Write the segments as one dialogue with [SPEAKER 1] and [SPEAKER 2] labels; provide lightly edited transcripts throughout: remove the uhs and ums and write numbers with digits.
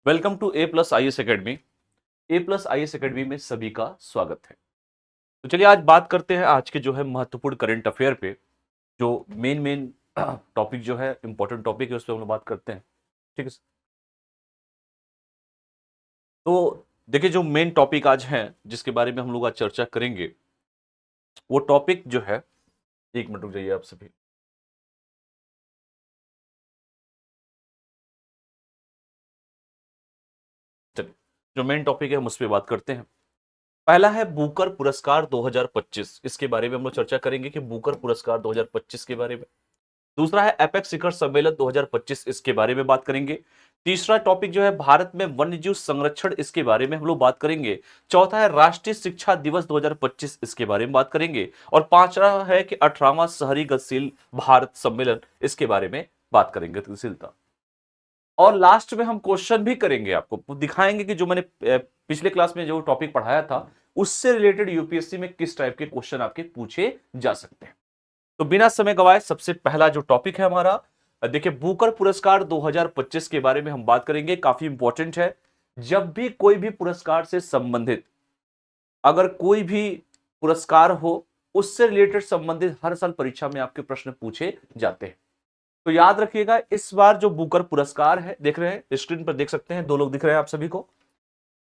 [SPEAKER 1] Welcome to A plus I S academy. A plus I S academy में सभी का स्वागत है। तो चलिए आज बात करते हैं आज के जो है महत्वपूर्ण करंट अफेयर पे। जो मेन टॉपिक जो है इंपॉर्टेंट टॉपिक है उस पर हम लोग बात करते हैं। ठीक है सर? तो देखिए जो मेन टॉपिक आज है जिसके बारे में हम लोग आज चर्चा करेंगे वो टॉपिक जो है, एक मिनट रुक जाइए आप सभी। चलिए जो मेन टॉपिक है हम उस पर बात करते हैं। पहला है बुकर पुरस्कार 2025। इसके बारे में हम लोग चर्चा करेंगे कि बुकर पुरस्कार 2025 के बारे में। दूसरा है एपेक्स शिखर सम्मेलन 2025, इसके बारे में बात करेंगे। तीसरा टॉपिक जो है भारत में वन्यजीव संरक्षण, इसके बारे में हम लोग बात करेंगे। चौथा है राष्ट्रीय शिक्षा दिवस 2025, इसके बारे में बात करेंगे। और पांचवा है कि 18वां शहरी गतिशील भारत सम्मेलन, इसके बारे में बात करेंगे गतिशीलता। और लास्ट में हम क्वेश्चन भी करेंगे, आपको दिखाएंगे कि जो मैंने पिछले क्लास में जो टॉपिक पढ़ाया था उससे रिलेटेड यूपीएससी में किस टाइप के क्वेश्चन आपके पूछे जा सकते हैं। तो बिना समय गवाए सबसे पहला जो टॉपिक है हमारा, देखिए बुकर पुरस्कार 2025 के बारे में हम बात करेंगे। काफी इंपॉर्टेंट है। जब भी कोई भी पुरस्कार से संबंधित अगर कोई भी पुरस्कार हो उससे रिलेटेड संबंधित हर साल परीक्षा में आपके प्रश्न पूछे जाते हैं। तो याद रखिएगा इस बार जो बुकर पुरस्कार है, देख रहे हैं स्क्रीन पर, देख सकते हैं, दो लोग दिख रहे हैं आप सभी को।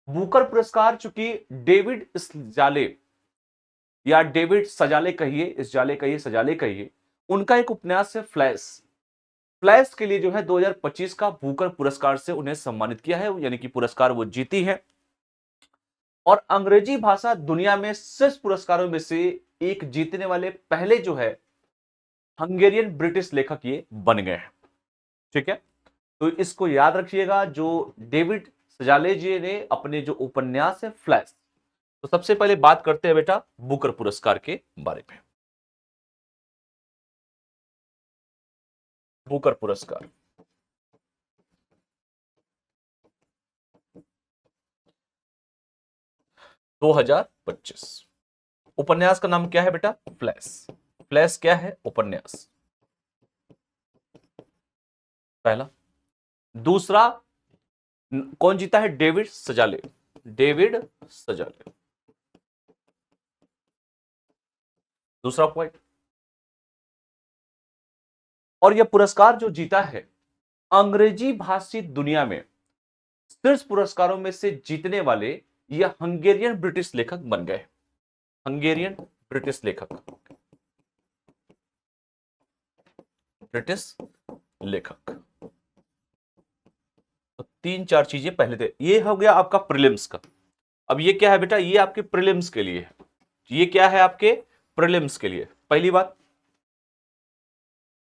[SPEAKER 1] बुकर पुरस्कार चूंकि डेविड जाले या डेविड सजाले कहिए, इस जाले कहिए, सजाले कहिए, उनका एक उपन्यास है फ्लैश। फ्लैश के लिए जो है 2025 का बुकर पुरस्कार से उन्हें सम्मानित किया है, यानी कि पुरस्कार वो जीती है। और अंग्रेजी भाषा दुनिया में शीर्ष पुरस्कारों में से एक जीतने वाले पहले जो है हंगेरियन ब्रिटिश लेखक ये बन गए हैं। ठीक है, तो इसको याद रखिएगा। जो डेविड सजाले जी ने अपने जो उपन्यास है फ्लैश, तो सबसे पहले बात करते हैं बेटा बुकर पुरस्कार के बारे में। बुकर पुरस्कार 2025, उपन्यास का नाम क्या है बेटा? फ्लैश। फ्लैश क्या है? उपन्यास, पहला। दूसरा, कौन जीता है? डेविड सजाले। डेविड सजाले, दूसरा पॉइंट। और यह पुरस्कार जो जीता है अंग्रेजी भाषी दुनिया में शीर्ष पुरस्कारों में से जीतने वाले यह हंगेरियन ब्रिटिश लेखक बन गए। हंगेरियन ब्रिटिश लेखक, ब्रिटिश लेखक। तो तीन चार चीजें पहले थे। ये हो गया आपका प्रीलिम्स का। अब ये क्या है बेटा? ये आपके प्रीलिम्स के लिए है। ये क्या है? आपके प्रीलिम्स के लिए। पहली बात,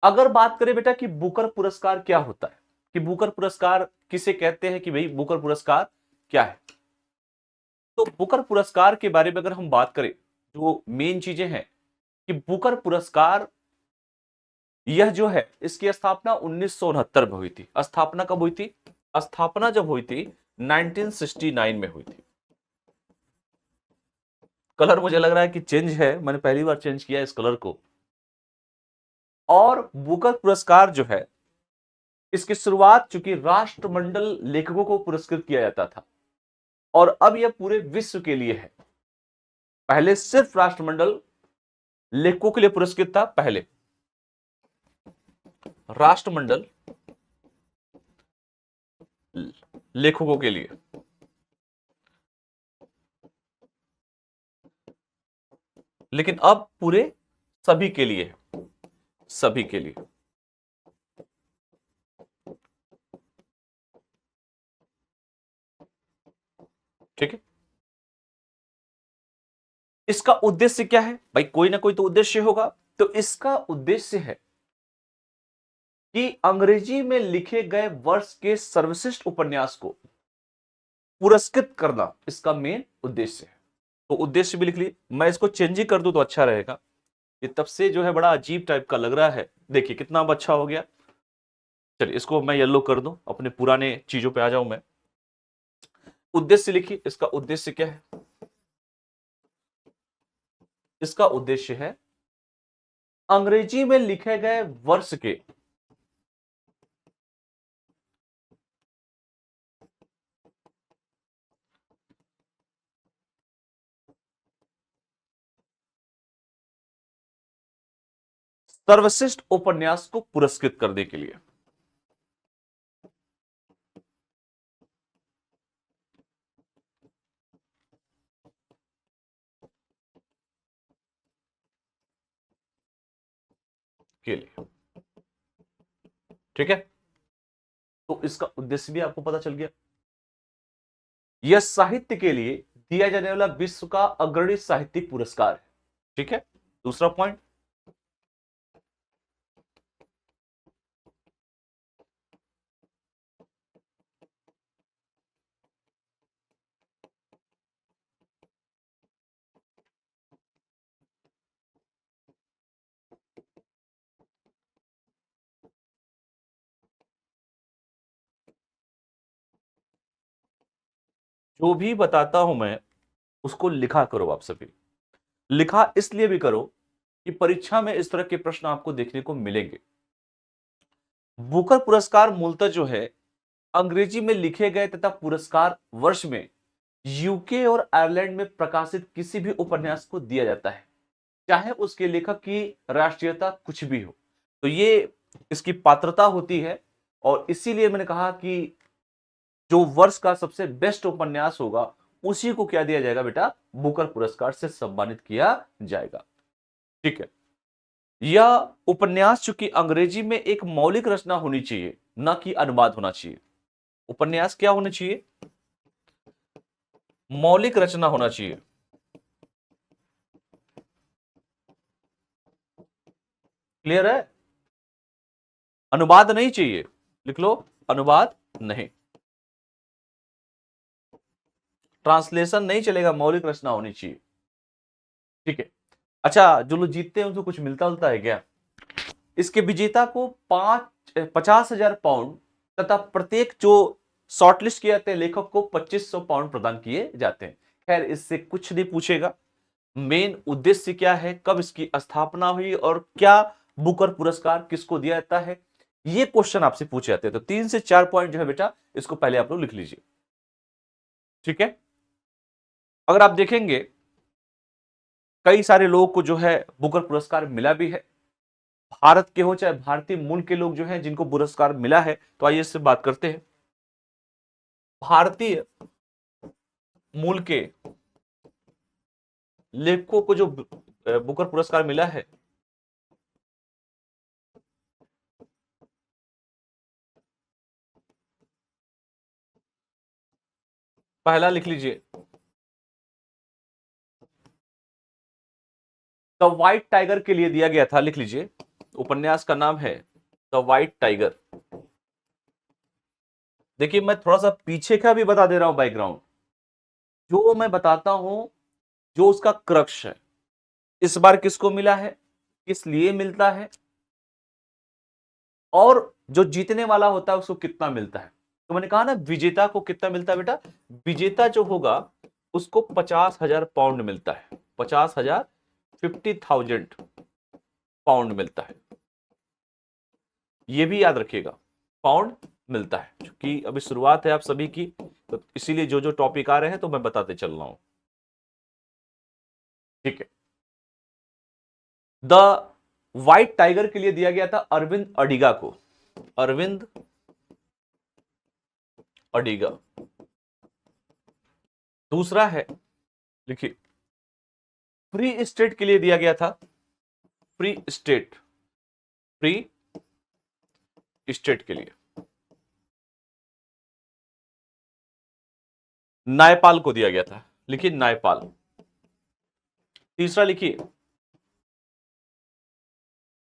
[SPEAKER 1] अगर बात करें बेटा कि बुकर पुरस्कार क्या होता है, कि बुकर पुरस्कार किसे कहते हैं, कि भाई बुकर पुरस्कार क्या है, तो बुकर पुरस्कार के बारे में अगर हम बात करें, जो मेन चीजें हैं कि बुकर पुरस्कार यह जो है इसकी स्थापना 1969 में हुई थी। स्थापना कब हुई थी? स्थापना जब हुई थी 1969 में हुई थी। कलर मुझे लग रहा है कि चेंज है, मैंने पहली बार चेंज किया इस कलर को। और बुकर पुरस्कार जो है इसकी शुरुआत चूंकि राष्ट्रमंडल लेखकों को पुरस्कृत किया जाता था, और अब यह पूरे विश्व के लिए है। पहले सिर्फ राष्ट्रमंडल लेखकों के लिए पुरस्कृत था, पहले राष्ट्रमंडल लेखकों के लिए, लेकिन अब पूरे सभी के लिए है, सभी के लिए। ठीक है, इसका उद्देश्य क्या है भाई? कोई ना कोई तो उद्देश्य होगा। तो इसका उद्देश्य है कि अंग्रेजी में लिखे गए वर्ष के सर्वश्रेष्ठ उपन्यास को पुरस्कृत करना इसका मेन उद्देश्य है। तो उद्देश्य भी लिख ली। मैं इसको चेंज ही कर दूं तो अच्छा रहेगा। ये तब से जो है बड़ा अजीब टाइप का लग रहा है। देखिए कितना अच्छा हो गया। चलिए इसको मैं येलो कर दूं, अपने पुराने चीजों पे आ जाऊं मैं। उद्देश्य लिखिए, इसका उद्देश्य क्या है? इसका उद्देश्य है अंग्रेजी में लिखे गए वर्ष के सर्वश्रेष्ठ उपन्यास को पुरस्कृत करने के लिए। के लिए ठीक है, तो इसका उद्देश्य भी आपको पता चल गया। यह साहित्य के लिए दिया जाने वाला विश्व का अग्रणी साहित्यिक पुरस्कार है। ठीक है, दूसरा पॉइंट, जो भी बताता हूं मैं उसको लिखा करो आप सभी। लिखा इसलिए भी करो कि परीक्षा में इस तरह के प्रश्न आपको देखने को मिलेंगे। बुकर पुरस्कार मूलतः जो है अंग्रेजी में लिखे गए तथा पुरस्कार वर्ष में यूके और आयरलैंड में प्रकाशित किसी भी उपन्यास को दिया जाता है, चाहे उसके लेखक की राष्ट्रीयता कुछ भी हो। तो ये इसकी पात्रता होती है, और इसीलिए मैंने कहा कि जो वर्ष का सबसे बेस्ट उपन्यास होगा उसी को क्या दिया जाएगा बेटा, बुकर पुरस्कार से सम्मानित किया जाएगा। ठीक है, यह उपन्यास चूंकि अंग्रेजी में एक मौलिक रचना होनी चाहिए, ना कि अनुवाद होना चाहिए। उपन्यास क्या होना चाहिए, मौलिक रचना होना चाहिए। क्लियर है, अनुवाद नहीं चाहिए, लिख लो, अनुवाद नहीं, ट्रांसलेशन नहीं चलेगा, मौलिक रचना होनी चाहिए। ठीक है, अच्छा, जो लोग जीतते हैं उनको कुछ मिलता उलता है क्या? इसके विजेता को 50,000 पाउंड तथा प्रत्येक जो शॉर्टलिस्ट किए जाते हैं लेखक को 2500 पाउंड प्रदान किए जाते हैं। खैर, इससे कुछ नहीं पूछेगा, मेन उद्देश्य क्या है, कब इसकी स्थापना हुई और क्या बुकर पुरस्कार किसको दिया जाता है, ये क्वेश्चन आपसे पूछे जाते हैं। तो 3 से 4 पॉइंट जो है बेटा, इसको पहले आप लोग लिख लीजिए। ठीक है, अगर आप देखेंगे कई सारे लोगों को जो है बुकर पुरस्कार मिला भी है, भारत के हो चाहे भारतीय मूल के लोग जो हैं जिनको पुरस्कार मिला है। तो आइए इससे बात करते हैं। भारतीय मूल के लेखकों को जो बुकर पुरस्कार मिला है, पहला लिख लीजिए, द व्हाइट टाइगर के लिए दिया गया था। लिख लीजिए, उपन्यास का नाम है द व्हाइट टाइगर। देखिए, मैं थोड़ा सा पीछे का भी बता दे रहा हूं बैकग्राउंड, जो मैं बताता हूं जो उसका क्रक्स है। इस बार किसको मिला है, किस लिए मिलता है, और जो जीतने वाला होता है उसको कितना मिलता है। तो मैंने कहा ना, विजेता को कितना मिलता है बेटा, विजेता जो होगा उसको 50,000 पाउंड मिलता है, 50,000, 50,000 पाउंड मिलता है। ये भी याद रखिएगा, पाउंड मिलता है, क्योंकि अभी शुरुआत है आप सभी की, तो इसीलिए जो जो टॉपिक आ रहे हैं तो मैं बताते चल रहा हूं। ठीक है, द व्हाइट टाइगर के लिए दिया गया था अरविंद अडिगा को, अरविंद अडिगा। दूसरा है, लिखिए, फ्री स्टेट के लिए दिया गया था, फ्री स्टेट, फ्री स्टेट के लिए नायपाल को दिया गया था। लिखिए, नायपाल। तीसरा लिखिए,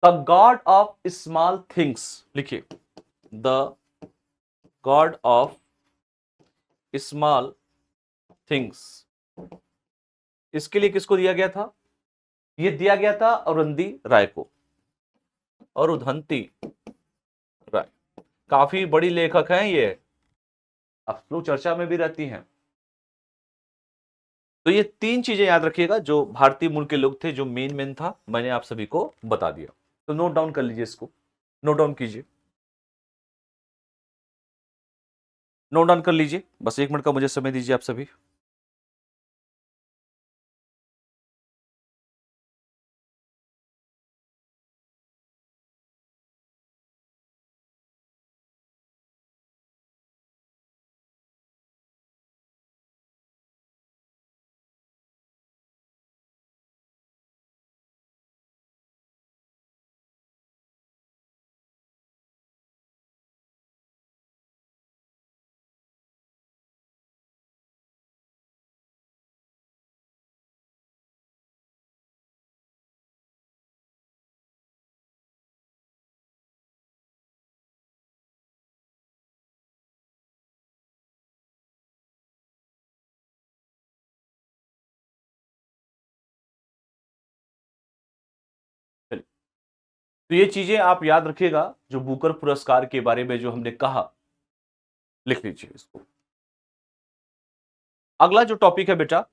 [SPEAKER 1] the god of small things. लिखिए, the god of small things, इसके लिए किसको दिया गया था, यह दिया गया था अरुंधति राय को, अरुंधति राय। काफी बड़ी लेखक हैं ये, अब लोग चर्चा में भी रहती हैं। तो ये 3 चीजें याद रखिएगा जो भारतीय मूल के लोग थे, जो मेन था, मैंने आप सभी को बता दिया। तो नोट डाउन कर लीजिए, इसको नोट डाउन कीजिए, नोट डाउन कर लीजिए। बस 1 मिनट का मुझे समय दीजिए आप सभी। तो ये चीजें आप याद रखिएगा, जो बुकर पुरस्कार के बारे में जो हमने कहा, लिख लीजिए इसको। अगला जो टॉपिक है बेटा,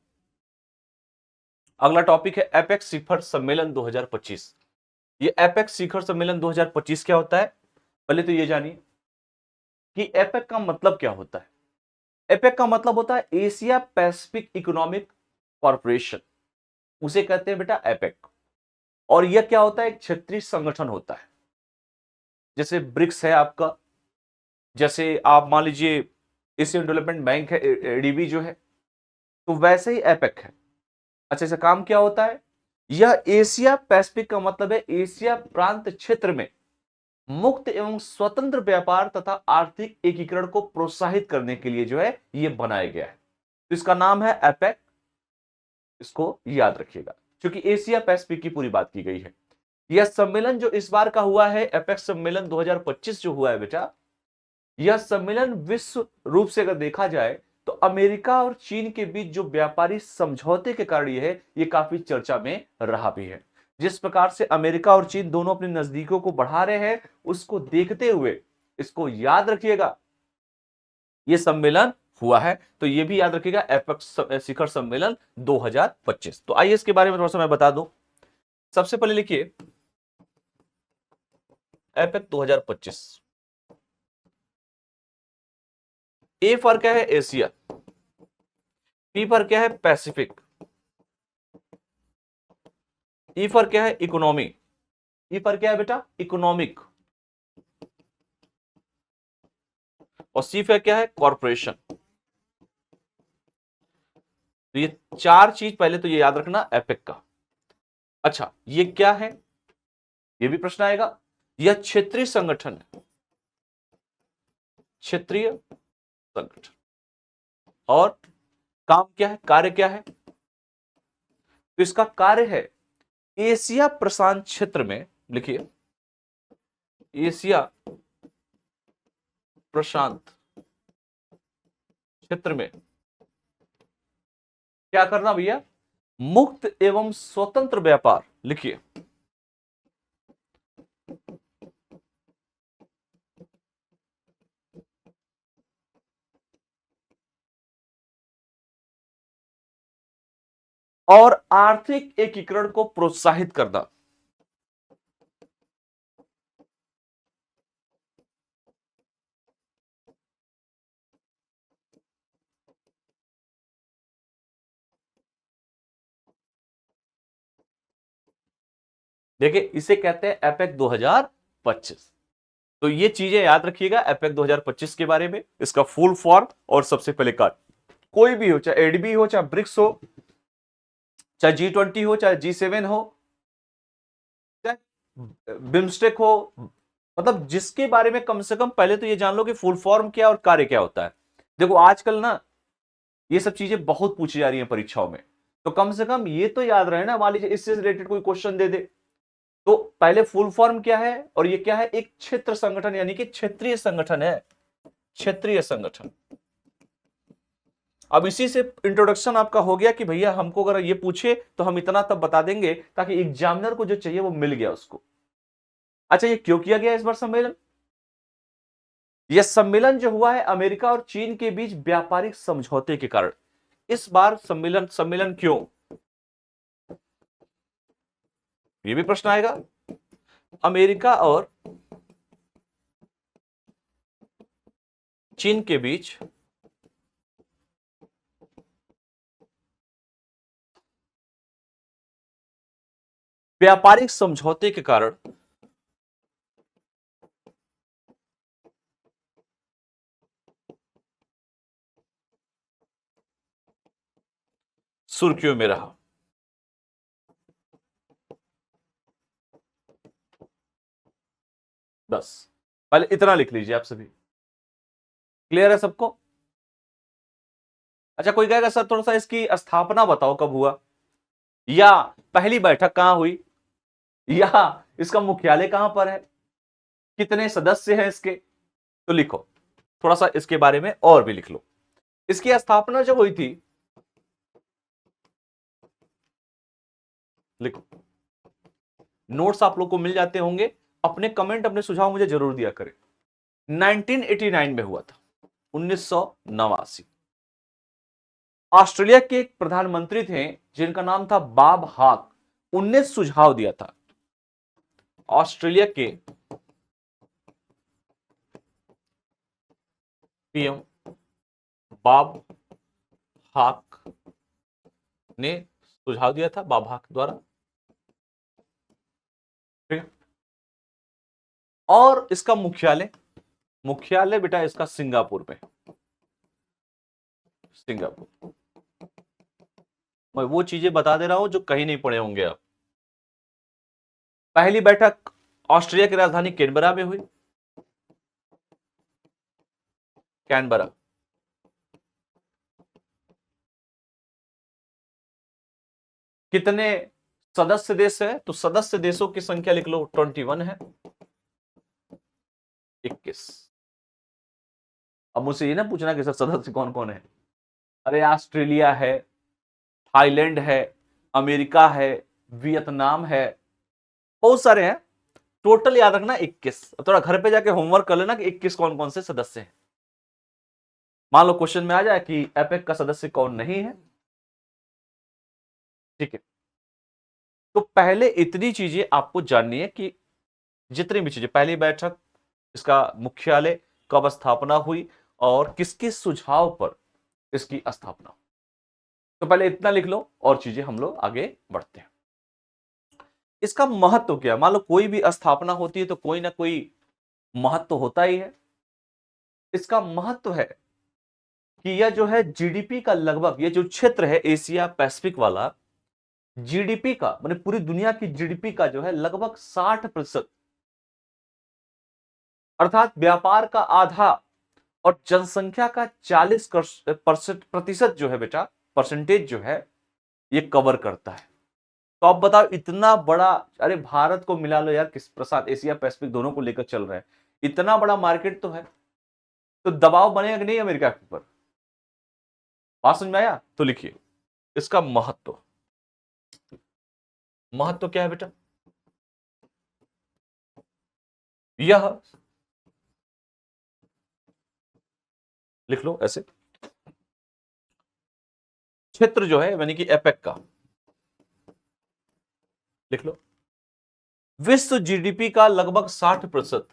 [SPEAKER 1] अगला टॉपिक है एपेक्स शिखर सम्मेलन 2025। ये एपेक्स शिखर सम्मेलन 2025 क्या होता है? पहले तो ये जानिए कि एपेक का मतलब क्या होता है। एपेक का मतलब होता है एशिया पैसिफिक इकोनॉमिक कॉरपोरेशन, उसे कहते हैं बेटा एपेक। और यह क्या होता है? एक क्षेत्रीय संगठन होता है। जैसे ब्रिक्स है आपका, जैसे आप मान लीजिए एशियन डेवलपमेंट बैंक है, एडीबी जो है, तो वैसे ही एपेक है। अच्छा, इसका काम क्या होता है? यह एशिया पैसिफिक का मतलब है एशिया प्रांत क्षेत्र में मुक्त एवं स्वतंत्र व्यापार तथा आर्थिक एकीकरण को प्रोत्साहित करने के लिए जो है ये बनाया गया है। तो इसका नाम है एपेक, इसको याद रखिएगा, क्योंकि एशिया पैसिफिक की पूरी बात की गई है। यह सम्मेलन जो इस बार का हुआ है, एपेक सम्मेलन 2025 जो हुआ है बेटा, यह सम्मेलन विश्व रूप से अगर देखा जाए तो अमेरिका और चीन के बीच जो व्यापारी समझौते के कारण ये काफी चर्चा में रहा भी है। जिस प्रकार से अमेरिका और चीन दोनों अपनी नजदीकों को बढ़ा रहे हैं, उसको देखते हुए इसको याद रखिएगा, यह सम्मेलन हुआ है। तो यह भी याद रखिएगा, एपेक्स शिखर सम्मेलन 2025। तो आइए इसके बारे में थोड़ा सा मैं बता दूं। सबसे पहले लिखिए एपेक 2025। ए पर क्या है? एशिया। पी पर क्या है? पैसिफिक। ई पर क्या है? इकोनॉमी। ई पर क्या है बेटा? इकोनॉमिक। और सी पर क्या है? कॉरपोरेशन। तो ये चार चीज पहले तो ये याद रखना एपेक का। अच्छा, ये क्या है? ये भी प्रश्न आएगा। यह क्षेत्रीय संगठन है, क्षेत्रीय संगठन। और काम क्या है? कार्य क्या है? तो इसका कार्य है एशिया प्रशांत क्षेत्र में, लिखिए एशिया प्रशांत क्षेत्र में क्या करना भैया? मुक्त एवं स्वतंत्र व्यापार, लिखिए। और आर्थिक एकीकरण को प्रोत्साहित करना। देखिए, इसे कहते हैं एपेक 2025। तो ये चीजें याद रखिएगा एपेक 2025 के बारे में, इसका फुल फॉर्म और सबसे पहले कार्ड। कोई भी हो, चाहे एडबी हो, चाहे ब्रिक्स हो, चाहे G20 हो, चाहे G7 हो, चाहे बिम्स्टेक हो, मतलब जिसके बारे में कम से कम पहले तो ये जान लो कि फुल फॉर्म क्या और कार्य क्या होता है। देखो आजकल ना ये सब चीजें बहुत पूछी जा रही हैं परीक्षाओं में, तो कम से कम ये तो याद रहे ना। मान लीजिए इससे रिलेटेड कोई क्वेश्चन दे दे, तो पहले फुल फॉर्म क्या है और ये क्या है? एक क्षेत्र संगठन, यानी कि क्षेत्रीय संगठन है, क्षेत्रीय संगठन। अब इसी से इंट्रोडक्शन आपका हो गया कि भैया हमको अगर ये पूछे तो हम इतना तब बता देंगे, ताकि एग्जामिनर को जो चाहिए वो मिल गया उसको। अच्छा, ये क्यों किया गया इस बार सम्मेलन? यह सम्मेलन जो हुआ है अमेरिका और चीन के बीच व्यापारिक समझौते के कारण। इस बार सम्मेलन सम्मेलन क्यों? ये भी प्रश्न आएगा। अमेरिका और चीन के बीच व्यापारिक समझौते के कारण सुर्खियों में रहा। बस पहले इतना लिख लीजिए आप सभी। क्लियर है सबको? अच्छा, कोई कहेगा सर थोड़ा सा इसकी स्थापना बताओ, कब हुआ, या पहली बैठक कहां हुई, या इसका मुख्यालय कहां पर है, कितने सदस्य हैं इसके? तो लिखो थोड़ा सा इसके बारे में और भी लिख लो। इसकी स्थापना जब हुई थी, लिखो, नोट्स आप लोग को मिल जाते होंगे, अपने कमेंट, अपने सुझाव मुझे जरूर दिया करें। 1989 में हुआ था, 1989। ऑस्ट्रेलिया के एक प्रधानमंत्री थे जिनका नाम था बॉब हॉक। उनने सुझाव दिया था, ऑस्ट्रेलिया के पीएम बॉब हॉक ने सुझाव दिया था, बॉब हॉक द्वारा, ठीक है। और इसका मुख्यालय बेटा इसका सिंगापुर में, सिंगापुर। मैं वो चीजें बता दे रहा हूं जो कहीं नहीं पढ़े होंगे आप। पहली बैठक ऑस्ट्रेलिया की राजधानी कैनबरा में हुई, कैनबरा। कितने सदस्य देश है, तो सदस्य देशों की संख्या लिख लो, 21 है, 21। अब मुझसे ये ना पूछना कि सर सदस्य कौन कौन है। अरे ऑस्ट्रेलिया है, थाईलैंड है, अमेरिका है, वियतनाम है, बहुत सारे हैं। टोटल याद रखना 21। थोड़ा घर पे जाके होमवर्क कर लेना कि 21 कौन कौन से सदस्य हैं। मान लो क्वेश्चन में आ जाए कि एपेक का सदस्य कौन नहीं है, ठीक है। तो पहले इतनी चीजें आपको जाननी है कि जितनी भी चीजें, पहली बैठक, इसका मुख्यालय, कब स्थापना हुई और किसके सुझाव पर इसकी स्थापना हुई। तो पहले इतना लिख लो और चीजें हम लोग आगे बढ़ते हैं। इसका महत्व क्या है? मान लो कोई भी स्थापना होती है तो कोई ना कोई महत्व होता ही है। इसका महत्व है कि यह जो है जीडीपी का लगभग, ये जो क्षेत्र है एशिया पैसिफिक वाला, जीडीपी का माने पूरी दुनिया की जीडीपी का जो है लगभग 60%, अर्थात व्यापार का आधा और जनसंख्या का 40% जो है बेटा, परसेंटेज जो है, ये कवर करता है। तो आप बताओ इतना बड़ा, अरे भारत को मिला लो यार, किस प्रसाद एशिया पैसिफिक दोनों को लेकर चल रहे हैं, इतना बड़ा मार्केट तो है, तो दबाव बनेगा कि नहीं अमेरिका के ऊपर? बात समझ में आया? तो लिखिए इसका महत्व, महत्व क्या है बेटा? यह लिख लो ऐसे, क्षेत्र जो है यानी कि एपेक का, लिख लो, विश्व जीडीपी का लगभग 60%,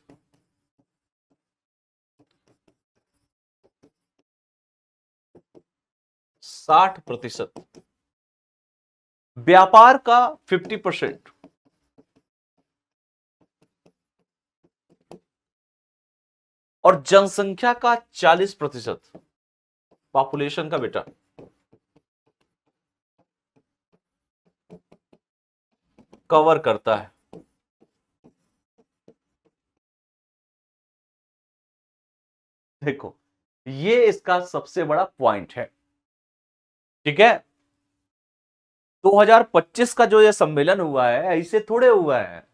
[SPEAKER 1] 60%, व्यापार का 50%, और जनसंख्या का 40%, पॉपुलेशन का बेटा कवर करता है। देखो ये इसका सबसे बड़ा पॉइंट है, ठीक है। 2025 का जो ये सम्मेलन हुआ है ऐसे थोड़े हुआ है,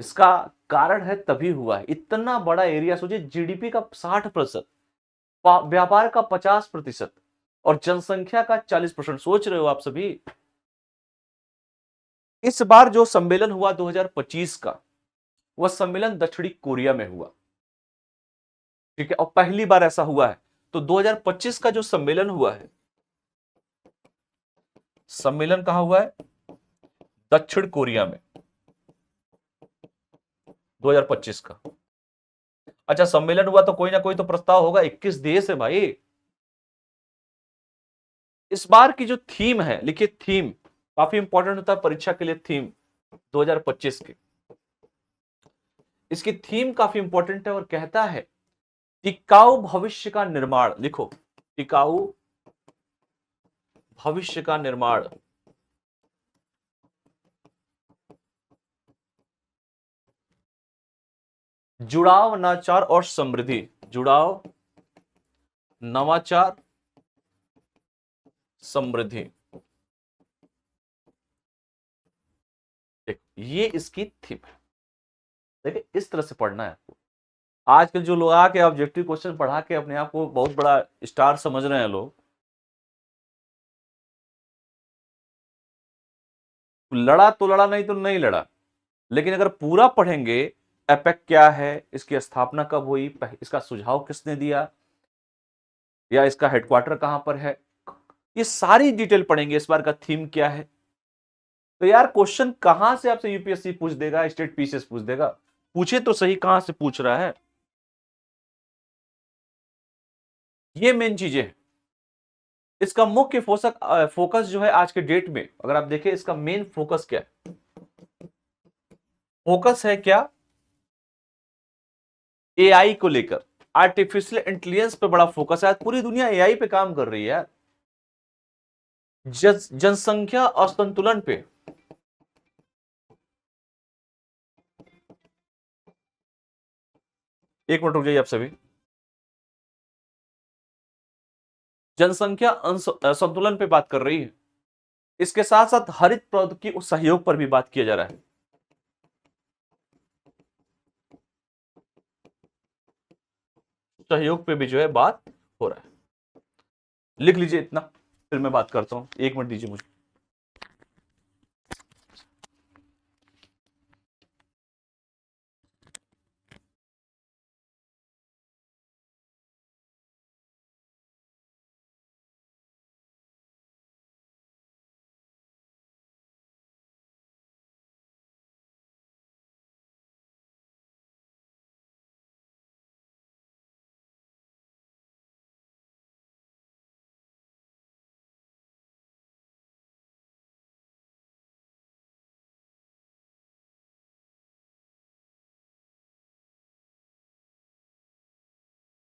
[SPEAKER 1] इसका कारण है तभी हुआ है। इतना बड़ा एरिया, सोचिए जीडीपी का 60%, व्यापार का 50% और जनसंख्या का 40%। सोच रहे हो आप सभी? इस बार जो सम्मेलन हुआ 2025 का, वह सम्मेलन दक्षिणी कोरिया में हुआ, ठीक है। और पहली बार ऐसा हुआ है। तो 2025 का जो सम्मेलन हुआ है, सम्मेलन कहां हुआ है? दक्षिण कोरिया में, 2025 का। अच्छा सम्मेलन हुआ तो कोई ना कोई तो प्रस्ताव होगा, 21 देश है भाई। इस बार की जो थीम है, लिखिए थीम, काफी इंपॉर्टेंट होता है परीक्षा के लिए थीम 2025 की। इसकी थीम काफी इंपॉर्टेंट है और कहता है टिकाऊ भविष्य का निर्माण। लिखो टिकाऊ भविष्य का निर्माण, जुड़ाव, नवाचार और समृद्धि। जुड़ाव, नवाचार, समृद्धि। ये इसकी थीम है। देखिए इस तरह से पढ़ना है आपको। आजकल जो लोग आके ऑब्जेक्टिव क्वेश्चन पढ़ा के अपने आप को बहुत बड़ा स्टार समझ रहे हैं लोग, लड़ा तो लड़ा, नहीं तो नहीं लड़ा। लेकिन अगर पूरा पढ़ेंगे एपेक क्या है, इसकी स्थापना कब हुई, इसका सुझाव किसने दिया, या इसका हेडक्वार्टर कहां पर है, ये सारी डिटेल पढ़ेंगे। इस बार का थीम क्या है। तो यार क्वेश्चन कहां से आपसे यूपीएससी पूछ देगा, स्टेट पीसीएस पूछ देगा, पूछे तो सही कहां से पूछ रहा है। ये मेन चीजें हैं। इसका मुख्य फोकस जो है आज के डेट में अगर आप देखें, इसका मेन फोकस क्या है, फोकस है क्या, एआई को लेकर, आर्टिफिशियल इंटेलिजेंस पे बड़ा फोकस है। आज पूरी दुनिया एआई पे काम कर रही है यार। जनसंख्या असंतुलन पे, एक मिनट रुक जाइए आप सभी। जनसंख्या असंतुलन पे बात कर रही है, इसके साथ साथ हरित प्रौद्योगिकी सहयोग पर भी बात किया जा रहा है। सहयोग पे भी जो है बात हो रहा है। लिख लीजिए इतना, फिर मैं बात करता हूं, एक मिनट दीजिए मुझे।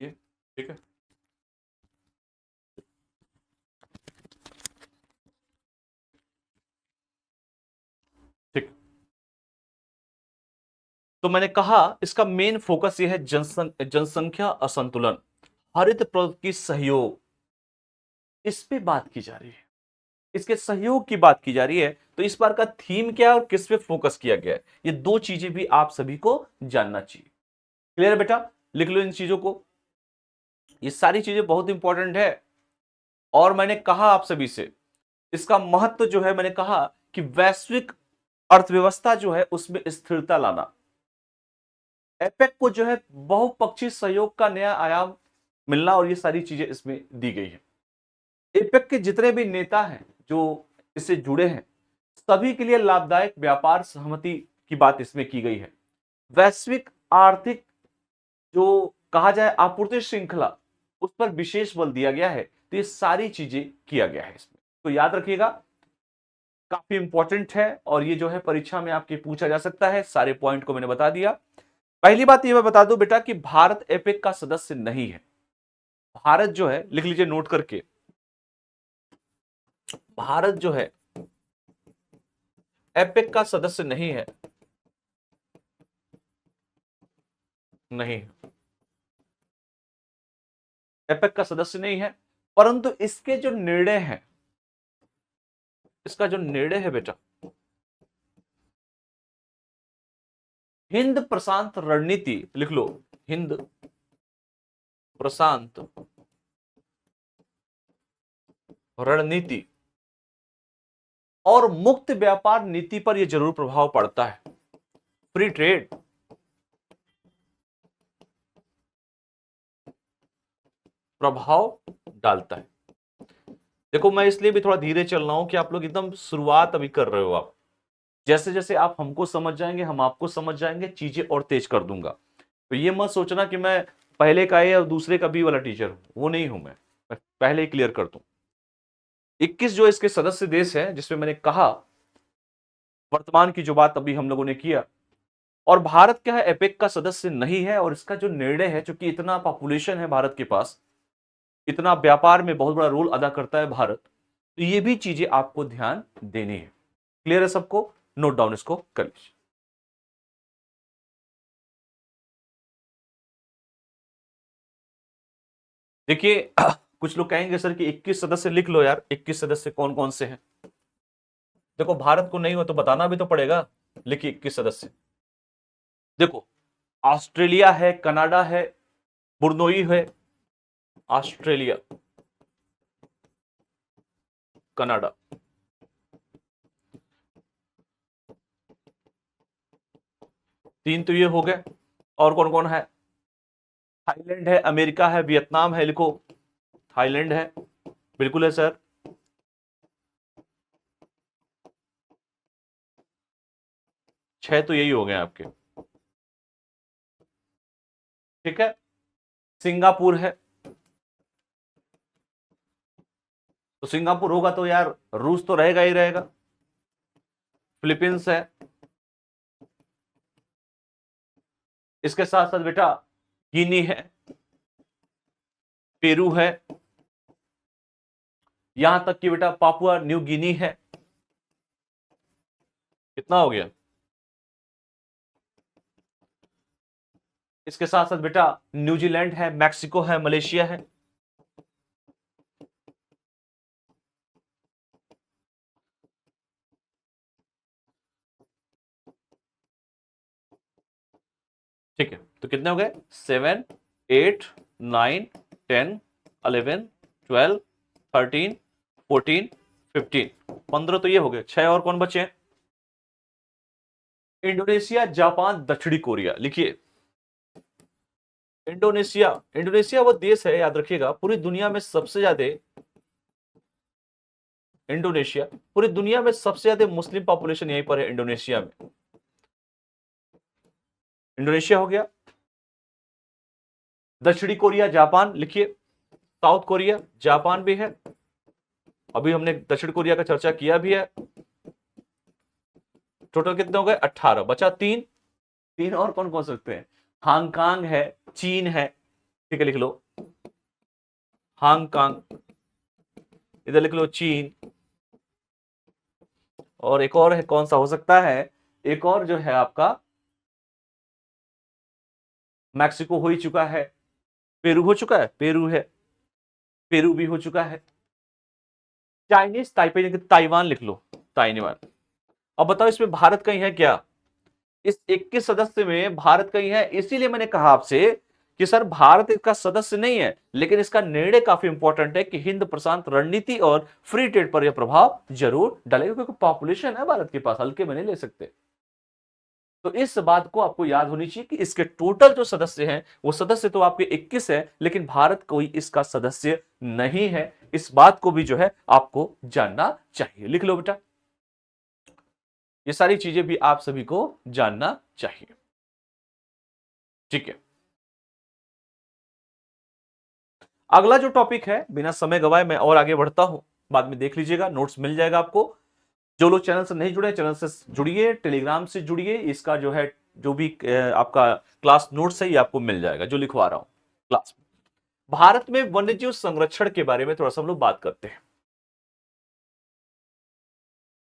[SPEAKER 1] ये ठीक है, ठीक। तो मैंने कहा इसका मेन फोकस ये है जनसंख्या असंतुलन, हरित प्रौद्योगिकी सहयोग, इस पे बात की जा रही है, इसके सहयोग की बात की जा रही है। तो इस बार का थीम क्या है और किस पे फोकस किया गया है, ये दो चीजें भी आप सभी को जानना चाहिए। क्लियर है बेटा, लिख लो इन चीजों को, ये सारी चीजें बहुत इंपॉर्टेंट है। और मैंने कहा आप सभी से, इसका महत्व जो है, मैंने कहा कि वैश्विक अर्थव्यवस्था जो है उसमें स्थिरता लाना, एपेक को जो है बहुपक्षीय सहयोग का नया आयाम मिलना, और ये सारी चीजें इसमें दी गई है। एपेक के जितने भी नेता हैं जो इससे जुड़े हैं, सभी के लिए लाभदायक व्यापार सहमति की बात इसमें की गई है। वैश्विक आर्थिक जो कहा जाए आपूर्ति श्रृंखला, उस पर विशेष बल दिया गया है। तो ये सारी चीजें किया गया है इसमें, तो याद रखिएगा, काफी इंपॉर्टेंट है। और ये जो है परीक्षा में आपके पूछा जा सकता है। सारे पॉइंट को मैंने बता दिया। पहली बात ये मैं बता दूं बेटा कि भारत एपेक का सदस्य नहीं है। भारत जो है, लिख लीजिए नोट करके, भारत जो है एपेक का सदस्य नहीं है, नहीं, एपेक का सदस्य नहीं है। परंतु इसके जो निर्णय है, इसका जो निर्णय है बेटा, हिंद प्रशांत रणनीति, लिख लो, हिंद प्रशांत रणनीति और मुक्त व्यापार नीति पर यह जरूर प्रभाव पड़ता है। फ्री ट्रेड, प्रभाव डालता है। देखो मैं इसलिए भी थोड़ा धीरे चल रहा हूं कि आप लोग एकदम शुरुआत अभी कर रहे हो। आप जैसे जैसे आप हमको समझ जाएंगे, हम आपको समझ जाएंगे, चीजें और तेज कर दूंगा। तो ये मत सोचना कि मैं पहले का ए और दूसरे का बी वाला टीचर हूं, वो नहीं हूं मैं पहले ही क्लियर कर दूं। 21 जो इसके सदस्य देश हैं, जिसमें मैंने कहा वर्तमान की जो बात अभी हम लोगों ने किया, और भारत क्या है एपेक का सदस्य नहीं है। और इसका जो निर्णय है, चूंकि इतना पॉपुलेशन है भारत के पास, इतना व्यापार में बहुत बड़ा रोल अदा करता है भारत, तो ये भी चीजें आपको ध्यान देनी है। क्लियर है सबको, नोट डाउन इसको कर लीजिए। देखिए कुछ लोग कहेंगे सर कि 21 सदस्य लिख लो यार, 21 सदस्य कौन कौन से हैं। देखो भारत को नहीं हो तो बताना भी तो पड़ेगा। लिखिए 21 सदस्य। देखो ऑस्ट्रेलिया है, कनाडा है, बुर्नोई है, ऑस्ट्रेलिया, कनाडा, 3 तो ये हो गए। और कौन कौन है? थाईलैंड है, अमेरिका है, वियतनाम है, लिखो। थाईलैंड है, बिल्कुल है सर। छह तो यही हो गए आपके। ठीक है, सिंगापुर है। तो सिंगापुर होगा तो यार रूस तो रहेगा ही रहेगा। फिलीपींस है। इसके साथ साथ बेटा गिनी है, पेरू है, यहां तक कि बेटा पापुआ न्यू गिनी है। कितना हो गया? इसके साथ साथ बेटा न्यूजीलैंड है, मैक्सिको है, मलेशिया है। ठीक है, तो कितने हो गए? 7, 8, 9, 10, 11, 12, 13, 14, 15, 15 तो ये हो गए। 6 और कौन बचे हैं? इंडोनेशिया, जापान, दक्षिणी कोरिया। लिखिए, इंडोनेशिया। इंडोनेशिया वो देश है, याद रखिएगा, पूरी दुनिया में सबसे ज्यादा, इंडोनेशिया पूरी दुनिया में सबसे ज्यादा मुस्लिम पॉपुलेशन यहीं पर है, इंडोनेशिया में। इंडोनेशिया हो गया। दक्षिणी कोरिया, जापान। लिखिए, साउथ कोरिया, जापान भी है। अभी हमने दक्षिण कोरिया का चर्चा किया भी है। टोटल कितने हो गए? 18। बचा 3। 3 और कौन कौन सकते हैं? हांगकांग है, चीन है। ठीक है, लिख लो हांगकांग, इधर लिख लो चीन। और एक और है, कौन सा हो सकता है? एक और जो है आपका मैक्सिको हो ही चुका है, पेरू हो चुका है, पेरू है, पेरू भी हो चुका है। चाइनीज ताइपे, ताइवान लिख लो, ताइवान। अब बताओ इसमें भारत कहीं है क्या? इस 21 सदस्य में भारत कहीं है? इसीलिए मैंने कहा आपसे कि सर भारत इसका सदस्य नहीं है, लेकिन इसका निर्णय काफी इंपॉर्टेंट है कि हिंद प्रशांत रणनीति और फ्री ट्रेड पर यह प्रभाव जरूर डालेगा, क्योंकि पॉपुलेशन है भारत के पास, हल्के में नहीं ले सकते। तो इस बात को आपको याद होनी चाहिए कि इसके टोटल जो सदस्य हैं वो सदस्य तो आपके 21 है, लेकिन भारत कोई इसका सदस्य नहीं है। इस बात को भी जो है आपको जानना चाहिए। लिख लो बेटा, ये सारी चीजें भी आप सभी को जानना चाहिए। ठीक है, अगला जो टॉपिक है, बिना समय गवाए मैं और आगे बढ़ता हूं, बाद में देख लीजिएगा, नोट्स मिल जाएगा आपको। जो लोग चैनल से नहीं जुड़े, चैनल से जुड़िए, टेलीग्राम से जुड़िए। इसका जो है जो भी आपका क्लास नोट्स है ये आपको मिल जाएगा, जो लिखवा रहा हूं क्लास में। भारत में वन्यजीव संरक्षण के बारे में थोड़ा सा हम लोग बात करते हैं,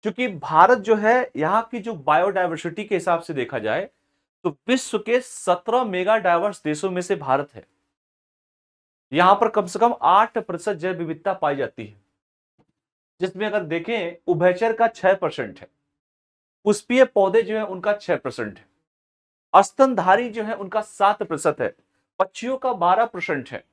[SPEAKER 1] क्योंकि भारत जो है यहाँ की जो बायोडायवर्सिटी के हिसाब से देखा जाए तो विश्व के 17 मेगा डाइवर्स देशों में से भारत है। यहां पर कम से कम 8% जैव विविधता पाई जाती है, जिसमें अगर देखें उभयचर का 6% है, पुष्पीय पौधे जो है उनका 6% है, स्तनधारी जो है उनका 7% है, पक्षियों का 12% है।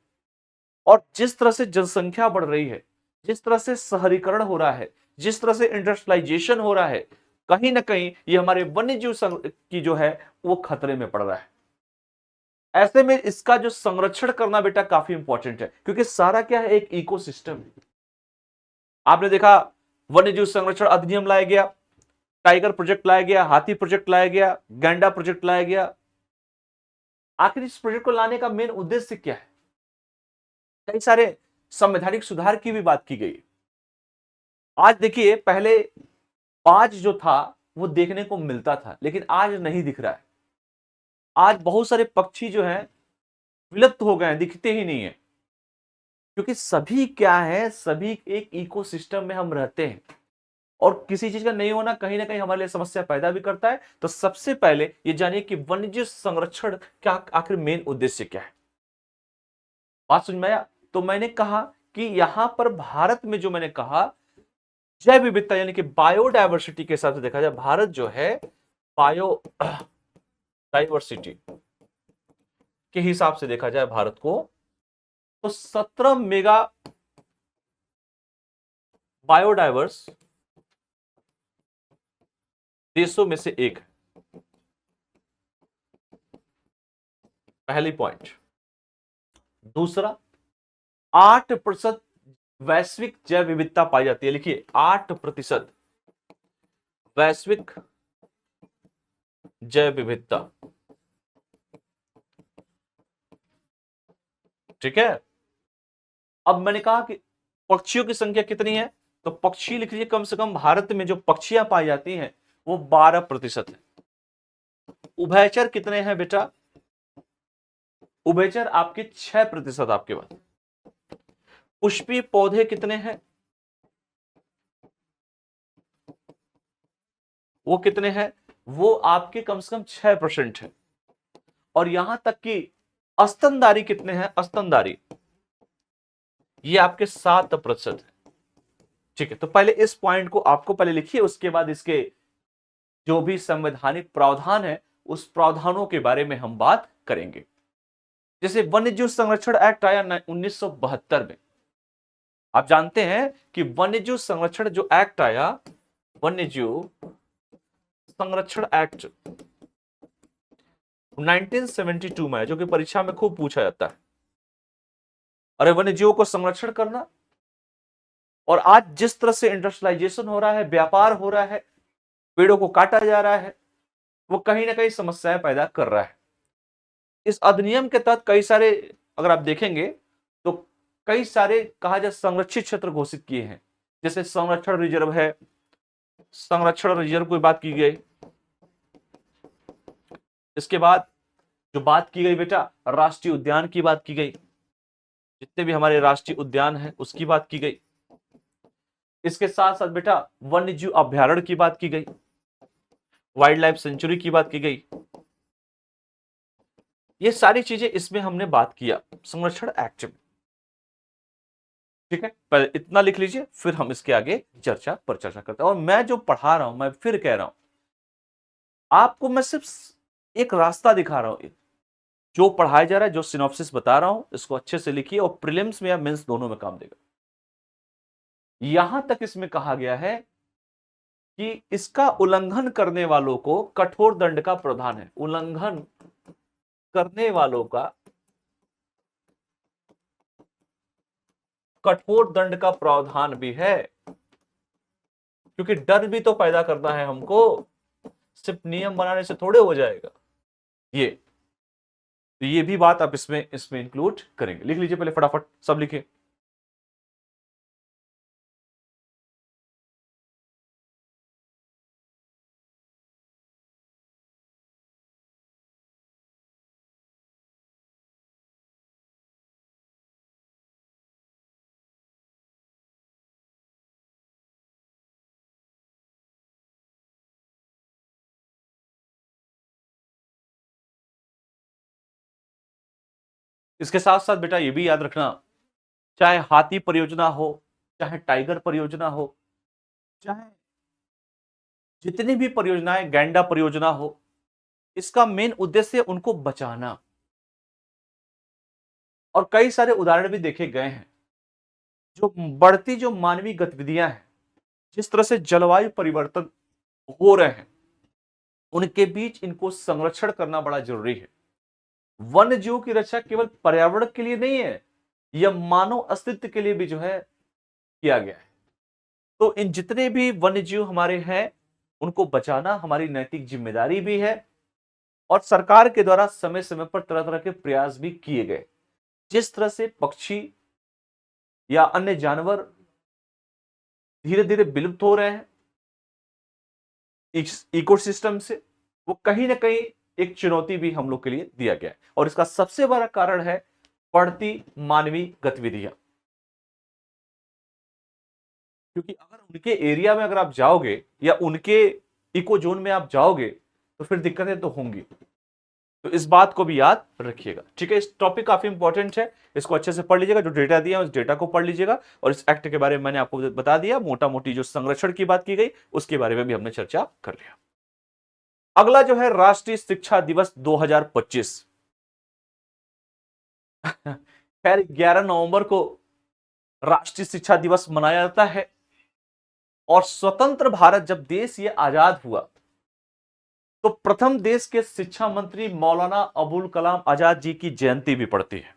[SPEAKER 1] और जिस तरह से जनसंख्या बढ़ रही है, जिस तरह से शहरीकरण हो रहा है, जिस तरह से इंडस्ट्रियलाइजेशन हो रहा है, कहीं ना कहीं ये हमारे वन्यजीव की जो है वो खतरे में पड़ रहा है। ऐसे में इसका जो संरक्षण करना बेटा काफी इंपॉर्टेंट है, क्योंकि सारा क्या है, एक इकोसिस्टम है। आपने देखा वन्यजीव संरक्षण अधिनियम लाया गया, टाइगर प्रोजेक्ट लाया गया, हाथी प्रोजेक्ट लाया गया, गैंडा प्रोजेक्ट लाया गया। आखिर इस प्रोजेक्ट को लाने का मेन उद्देश्य क्या है? कई सारे संवैधानिक सुधार की भी बात की गई। आज देखिए, पहले बाज जो था वो देखने को मिलता था, लेकिन आज नहीं दिख रहा है। आज बहुत सारे पक्षी जो हैं विलुप्त हो गए हैं, दिखते ही नहीं है, क्योंकि सभी क्या है, सभी एक इकोसिस्टम में हम रहते हैं, और किसी चीज का नहीं होना कहीं ना कहीं हमारे लिए समस्या पैदा भी करता है। तो सबसे पहले ये जानिए कि वन्यजीव संरक्षण का आखिर मेन उद्देश्य क्या है। बात समझ में आया? तो मैंने कहा कि यहां पर भारत में जो मैंने कहा जैव विविधता यानी कि बायोडायवर्सिटी के हिसाब से देखा जाए, भारत जो है बायो डाइवर्सिटी के हिसाब से देखा जाए भारत को, तो 17 मेगा बायोडाइवर्स देशों में से एक है। पहली पॉइंट। दूसरा, 8% वैश्विक जैव विविधता पाई जाती है। लिखिए 8% वैश्विक जैव विविधता। ठीक है। अब मैंने कहा कि पक्षियों की संख्या कितनी है, तो पक्षी लिख लीजिए, कम से कम भारत में जो पक्षियां पाई जाती हैं वो 12% है। उभयचर कितने हैं बेटा, उभयचर आपके 6% आपके पास। पुष्पीय पौधे कितने हैं, वो कितने हैं, वो आपके कम से कम 6% है। और यहां तक कि स्तनधारी कितने हैं, स्तनधारी ये आपके 7% है। ठीक है, तो पहले इस पॉइंट को आपको पहले लिखिए, उसके बाद इसके जो भी संवैधानिक प्रावधान है उस प्रावधानों के बारे में हम बात करेंगे। जैसे वन्यजीव संरक्षण एक्ट आया 1972 में। आप जानते हैं कि वन्यजीव संरक्षण जो एक्ट आया, वन्यजीव संरक्षण एक्ट 1972 में है, जो कि परीक्षा में खूब पूछा जाता है। अरे वन्यजीवों को संरक्षण करना, और आज जिस तरह से इंडस्ट्रियलाइजेशन हो रहा है, व्यापार हो रहा है, पेड़ों को काटा जा रहा है, वो कहीं ना कहीं समस्याएं पैदा कर रहा है। इस अधिनियम के तहत कई सारे, अगर आप देखेंगे तो कई सारे कहा जाए संरक्षित क्षेत्र घोषित किए हैं। जैसे संरक्षण रिजर्व है, संरक्षण रिजर्व की बात की गई। इसके बाद जो बात की गई बेटा, राष्ट्रीय उद्यान की बात की गई, जितने भी हमारे राष्ट्रीय उद्यान हैं उसकी बात की गई। इसके साथ साथ बेटा वन्यजीव अभ्यारण्य की बात की गई, वाइल्ड लाइफ सेंचुरी की बात की गई। ये सारी चीजें इसमें हमने बात किया संरक्षण एक्ट में। ठीक है, पहले इतना लिख लीजिए, फिर हम इसके आगे चर्चा करते हैं। और मैं जो पढ़ा रहा हूं, मैं फिर कह रहा हूं आपको, मैं सिर्फ एक रास्ता दिखा रहा हूं। जो पढ़ाया जा रहा है, जो सिनॉप्सिस बता रहा हूं, इसको अच्छे से लिखिए और प्रीलिम्स में या मेंस दोनों में काम देगा। यहां तक इसमें कहा गया है कि इसका उल्लंघन करने वालों को कठोर दंड का प्रावधान है। उल्लंघन करने वालों का कठोर दंड का प्रावधान भी है, क्योंकि डर भी तो पैदा करना है हमको, सिर्फ नियम बनाने से थोड़े हो जाएगा ये। तो ये भी बात आप इसमें इंक्लूड करेंगे। लिख लीजिए पहले फटाफट, सब लिखे। इसके साथ साथ बेटा ये भी याद रखना, चाहे हाथी परियोजना हो, चाहे टाइगर परियोजना हो, चाहे जितनी भी परियोजनाएं, गैंडा परियोजना हो, इसका मेन उद्देश्य उनको बचाना। और कई सारे उदाहरण भी देखे गए हैं, जो बढ़ती जो मानवीय गतिविधियां हैं, जिस तरह से जलवायु परिवर्तन हो रहे हैं, उनके बीच इनको संरक्षण करना बड़ा जरूरी है। वन्य जीवों की रक्षा केवल पर्यावरण के लिए नहीं है, यह मानव अस्तित्व के लिए भी जो है किया गया है। तो इन जितने भी वन्य जीव हमारे हैं, उनको बचाना हमारी नैतिक जिम्मेदारी भी है। और सरकार के द्वारा समय समय पर तरह तरह के प्रयास भी किए गए। जिस तरह से पक्षी या अन्य जानवर धीरे धीरे विलुप्त हो रहे हैं इस इकोसिस्टम से, वो कहीं ना कहीं एक चुनौती भी हम लोग के लिए दिया गया है। और इसका सबसे बड़ा कारण है बढ़ती मानवीय गतिविधियां। क्योंकि अगर उनके एरिया में अगर आप जाओगे या उनके इको जोन में आप जाओगे तो फिर दिक्कतें तो होंगी। तो इस बात को भी याद रखिएगा। ठीक है, इस टॉपिक काफी इंपॉर्टेंट है, इसको अच्छे से पढ़ लीजिएगा। जो डेटा दिया है उस डेटा को पढ़ लीजिएगा। और इस एक्ट के बारे में मैंने आपको बता दिया, मोटा मोटी जो संरक्षण की बात की गई उसके बारे में भी हमने चर्चा कर लिया। अगला जो है राष्ट्रीय शिक्षा दिवस 2025। खैर 11 नवंबर को राष्ट्रीय शिक्षा दिवस मनाया जाता है। और स्वतंत्र भारत जब देश ये आजाद हुआ, तो प्रथम देश के शिक्षा मंत्री मौलाना अबुल कलाम आजाद जी की जयंती भी पड़ती है।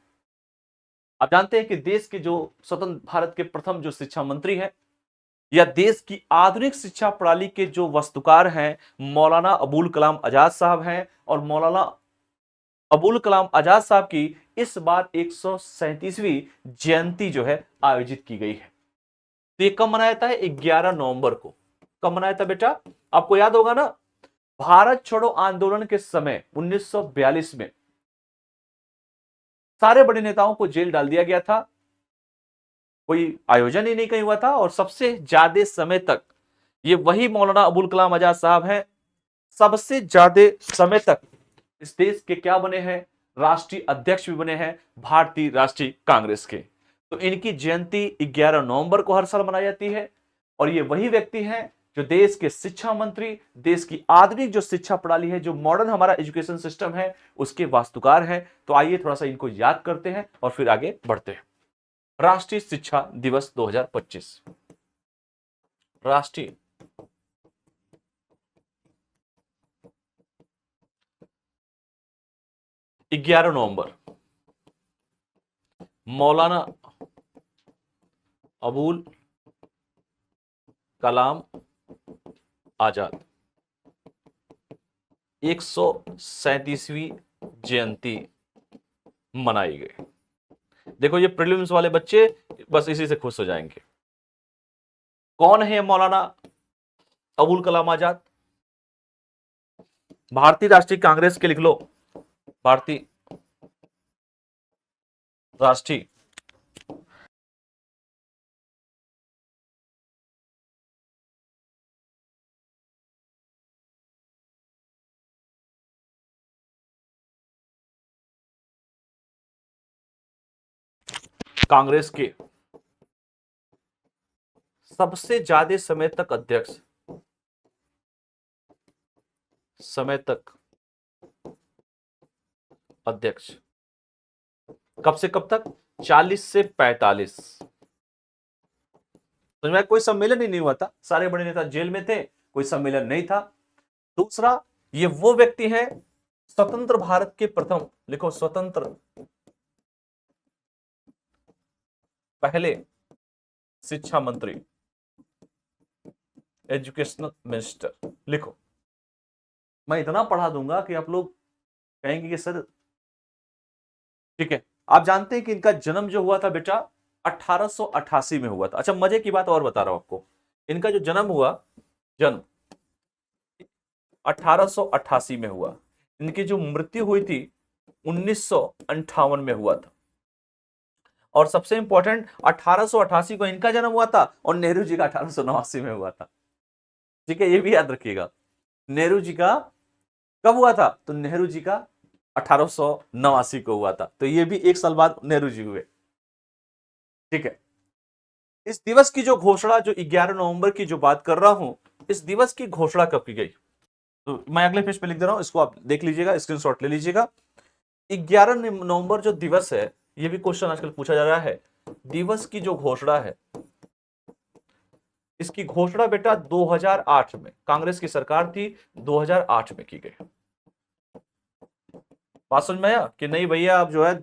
[SPEAKER 1] आप जानते हैं कि देश के जो स्वतंत्र भारत के प्रथम जो शिक्षा मंत्री हैं या देश की आधुनिक शिक्षा प्रणाली के जो वस्तुकार हैं मौलाना अबुल कलाम आजाद साहब हैं, और मौलाना अबुल कलाम आजाद साहब की इस बार 137वीं जयंती जो है आयोजित की गई है। तो ये कब मनाया जाता है? 11 नवंबर को। कब मनाया था बेटा? आपको याद होगा ना, भारत छोड़ो आंदोलन के समय 1942 में सारे बड़े नेताओं को जेल डाल दिया गया था, कोई आयोजन ही नहीं कहीं हुआ था, और सबसे ज्यादा समय तक ये वही मौलाना अबुल कलाम आजाद साहब हैं, सबसे ज्यादा समय तक इस देश के क्या बने हैं? राष्ट्रीय अध्यक्ष भी बने हैं भारतीय राष्ट्रीय कांग्रेस के। तो इनकी जयंती 11 नवंबर को हर साल मनाई जाती है, और ये वही व्यक्ति हैं जो देश के शिक्षा मंत्री, देश की आधुनिक जो शिक्षा प्रणाली है, जो मॉडर्न हमारा एजुकेशन सिस्टम है, उसके वास्तुकार हैं। तो आइए थोड़ा सा इनको याद करते हैं और फिर आगे बढ़ते हैं। राष्ट्रीय शिक्षा दिवस 2025। राष्ट्रीय ग्यारह नवंबर मौलाना अबुल कलाम आजाद 137वीं जयंती मनाई गई। देखो ये प्रीलिम्स वाले बच्चे बस इसी से खुश हो जाएंगे। कौन है मौलाना अबुल कलाम आजाद? भारतीय राष्ट्रीय कांग्रेस के लिख लो, भारतीय राष्ट्रीय कांग्रेस के सबसे ज्यादा समय तक अध्यक्ष, समय तक अध्यक्ष, कब से कब तक? 40 से 45। समझ में? कोई सम्मेलन ही नहीं हुआ था, सारे बड़े नेता जेल में थे, कोई सम्मेलन नहीं था। दूसरा, ये वो व्यक्ति हैं स्वतंत्र भारत के प्रथम, लिखो स्वतंत्र पहले शिक्षा मंत्री, एजुकेशनल मिनिस्टर। लिखो, मैं इतना पढ़ा दूंगा कि आप लोग कहेंगे कि सर ठीक है। आप जानते हैं कि इनका जन्म जो हुआ था बेटा 1888 में हुआ था। अच्छा, मजे की बात और बता रहा हूं आपको, इनका जो जन्म हुआ, जन्म 1888 में हुआ, इनकी जो मृत्यु हुई थी 1958 में हुआ था। और सबसे इंपॉर्टेंट, 1888 को इनका जन्म हुआ था और नेहरू जी का 1889 में हुआ था। ठीक है, ये भी याद रखिएगा। नेहरू जी का कब हुआ था? तो नेहरू जी का 1889 को हुआ था। तो ये भी एक साल बाद नेहरू जी हुए। ठीक है, इस दिवस की जो घोषणा, जो 11 नवंबर की जो बात कर रहा हूं, इस दिवस की घोषणा कब की गई? तो मैं अगले पेज पे लिख दे रहा हूं, इसको आप देख लीजिएगा, स्क्रीनशॉट ले लीजिएगा। 11 नवंबर जो दिवस है, ये भी क्वेश्चन आजकल पूछा जा रहा है, दिवस की जो घोषणा है, इसकी घोषणा बेटा 2008 में, कांग्रेस की सरकार थी, 2008 में की गई। बात समझ में आया कि नहीं भैया? अब जो है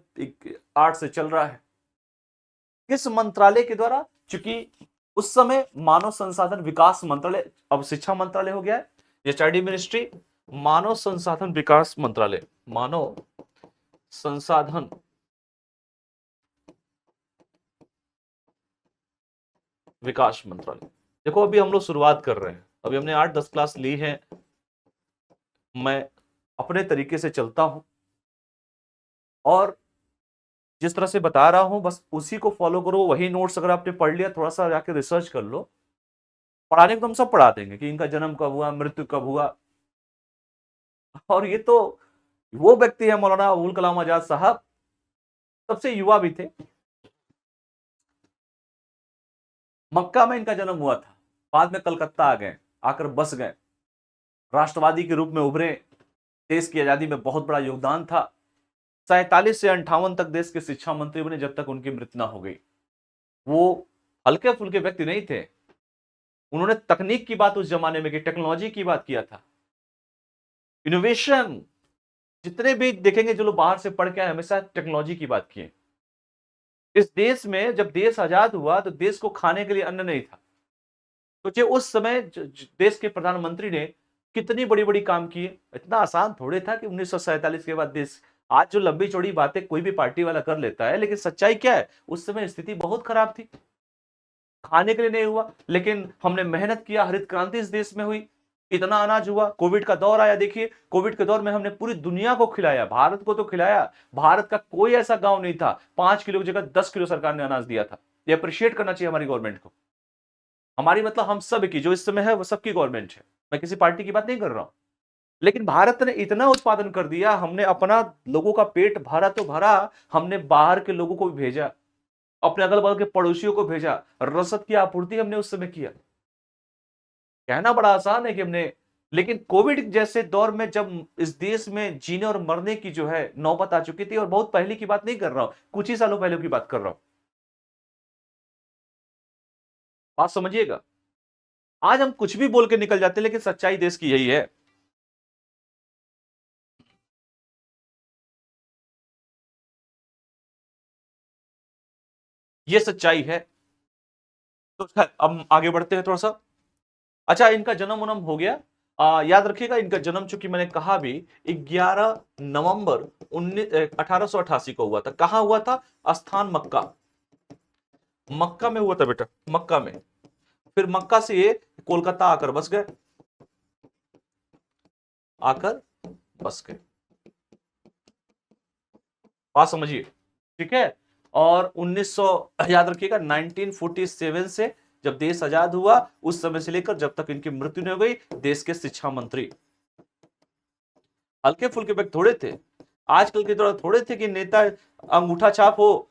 [SPEAKER 1] 8 से चल रहा है। किस मंत्रालय के द्वारा? चूंकि उस समय मानव संसाधन विकास मंत्रालय, अब शिक्षा मंत्रालय हो गया है, एचआरडी मिनिस्ट्री, मानव संसाधन विकास मंत्रालय, मानव संसाधन विकास मंत्रालय। देखो अभी हम लोग शुरुआत कर रहे हैं, अभी हमने 8-10 क्लास ली है, मैं अपने तरीके से चलता हूं और जिस तरह से बता रहा हूं बस उसी को फॉलो करो। वही नोट्स अगर आपने पढ़ लिया, थोड़ा सा जाके रिसर्च कर लो, पढ़ाने को हम सब पढ़ा देंगे कि इनका जन्म कब हुआ, मृत्यु कब हुआ। और ये तो वो व्यक्ति है मौलाना अबुल कलाम आजाद साहब, सबसे युवा भी थे। मक्का में इनका जन्म हुआ था, बाद में कलकत्ता आ गए, आकर बस गए, राष्ट्रवादी के रूप में उभरे, देश की आजादी में बहुत बड़ा योगदान था। 47 से 58 तक देश के शिक्षा मंत्री बने, जब तक उनकी मृत्यु ना हो गई। वो हल्के फुल्के व्यक्ति नहीं थे, उन्होंने तकनीक की बात उस जमाने में की, टेक्नोलॉजी की बात किया था। इनोवेशन, जितने भी देखेंगे जो लोग बाहर से पढ़ के आए हमेशा टेक्नोलॉजी की बात किए। इस देश में जब देश आजाद हुआ तो देश को खाने के लिए अन्न नहीं था। सोचिए उस समय देश के प्रधानमंत्री ने कितनी बड़ी-बड़ी काम किए। इतना आसान थोड़े था कि 1947 के बाद देश, आज जो लंबी चौड़ी बातें कोई भी पार्टी वाला कर लेता है, लेकिन सच्चाई क्या है? उस समय स्थिति बहुत खराब थी। खाने के लिए नहीं हुआ, लेकिन हमने मेहनत किया, हरित क्रांति इस देश में हुई, इतना अनाज हुआ, कोविड का दौर आया, देखिए कोविड के दौर में हमने पूरी दुनिया को खिलाया, भारत को तो खिलाया। भारत का कोई ऐसा गांव नहीं था, 5 किलो की जगह 10 किलो सरकार ने अनाज दिया था। ये अप्रिशिएट करना चाहिए हमारी गवर्नमेंट को। हमारी मतलब हम सब की जो इस समय है वो सबकी गवर्नमेंट है, मैं किसी पार्टी की बात नहीं कर रहा हूं। लेकिन भारत ने इतना उत्पादन कर दिया, हमने अपना लोगों का पेट भरा तो भरा, हमने बाहर के लोगों को भी भेजा, अपने अगल बगल के पड़ोसियों को भेजा, रसद की आपूर्ति हमने उस समय किया। कहना बड़ा आसान है कि हमने, लेकिन कोविड जैसे दौर में जब इस देश में जीने और मरने की जो है नौबत आ चुकी थी, और बहुत पहले की बात नहीं कर रहा हूं, कुछ ही सालों पहले की बात कर रहा हूं, बात समझिएगा। आज हम कुछ भी बोल के निकल जाते हैं, लेकिन सच्चाई देश की यही है। ये सच्चाई है। तो खैर, अब आगे बढ़ते हैं थोड़ा सा। अच्छा, इनका जन्म उन्म हो गया। याद रखिएगा, इनका जन्म चूंकि मैंने कहा भी 11 नवंबर 1888 को हुआ था। कहां हुआ था? स्थान मक्का। मक्का में हुआ था बेटा, मक्का में। फिर मक्का से ये कोलकाता आकर बस गए, आकर बस गए। बात समझिए, ठीक है। और 1900, याद रखिएगा 1947 से जब देश आजाद हुआ उस समय से लेकर जब तक इनकी मृत्यु नहीं हो गई, देश के शिक्षा मंत्री। हल्के फुल्के व्यक्ति थोड़े थे, आजकल के तरह थोड़े थे कि नेता अंगूठा छाप हो,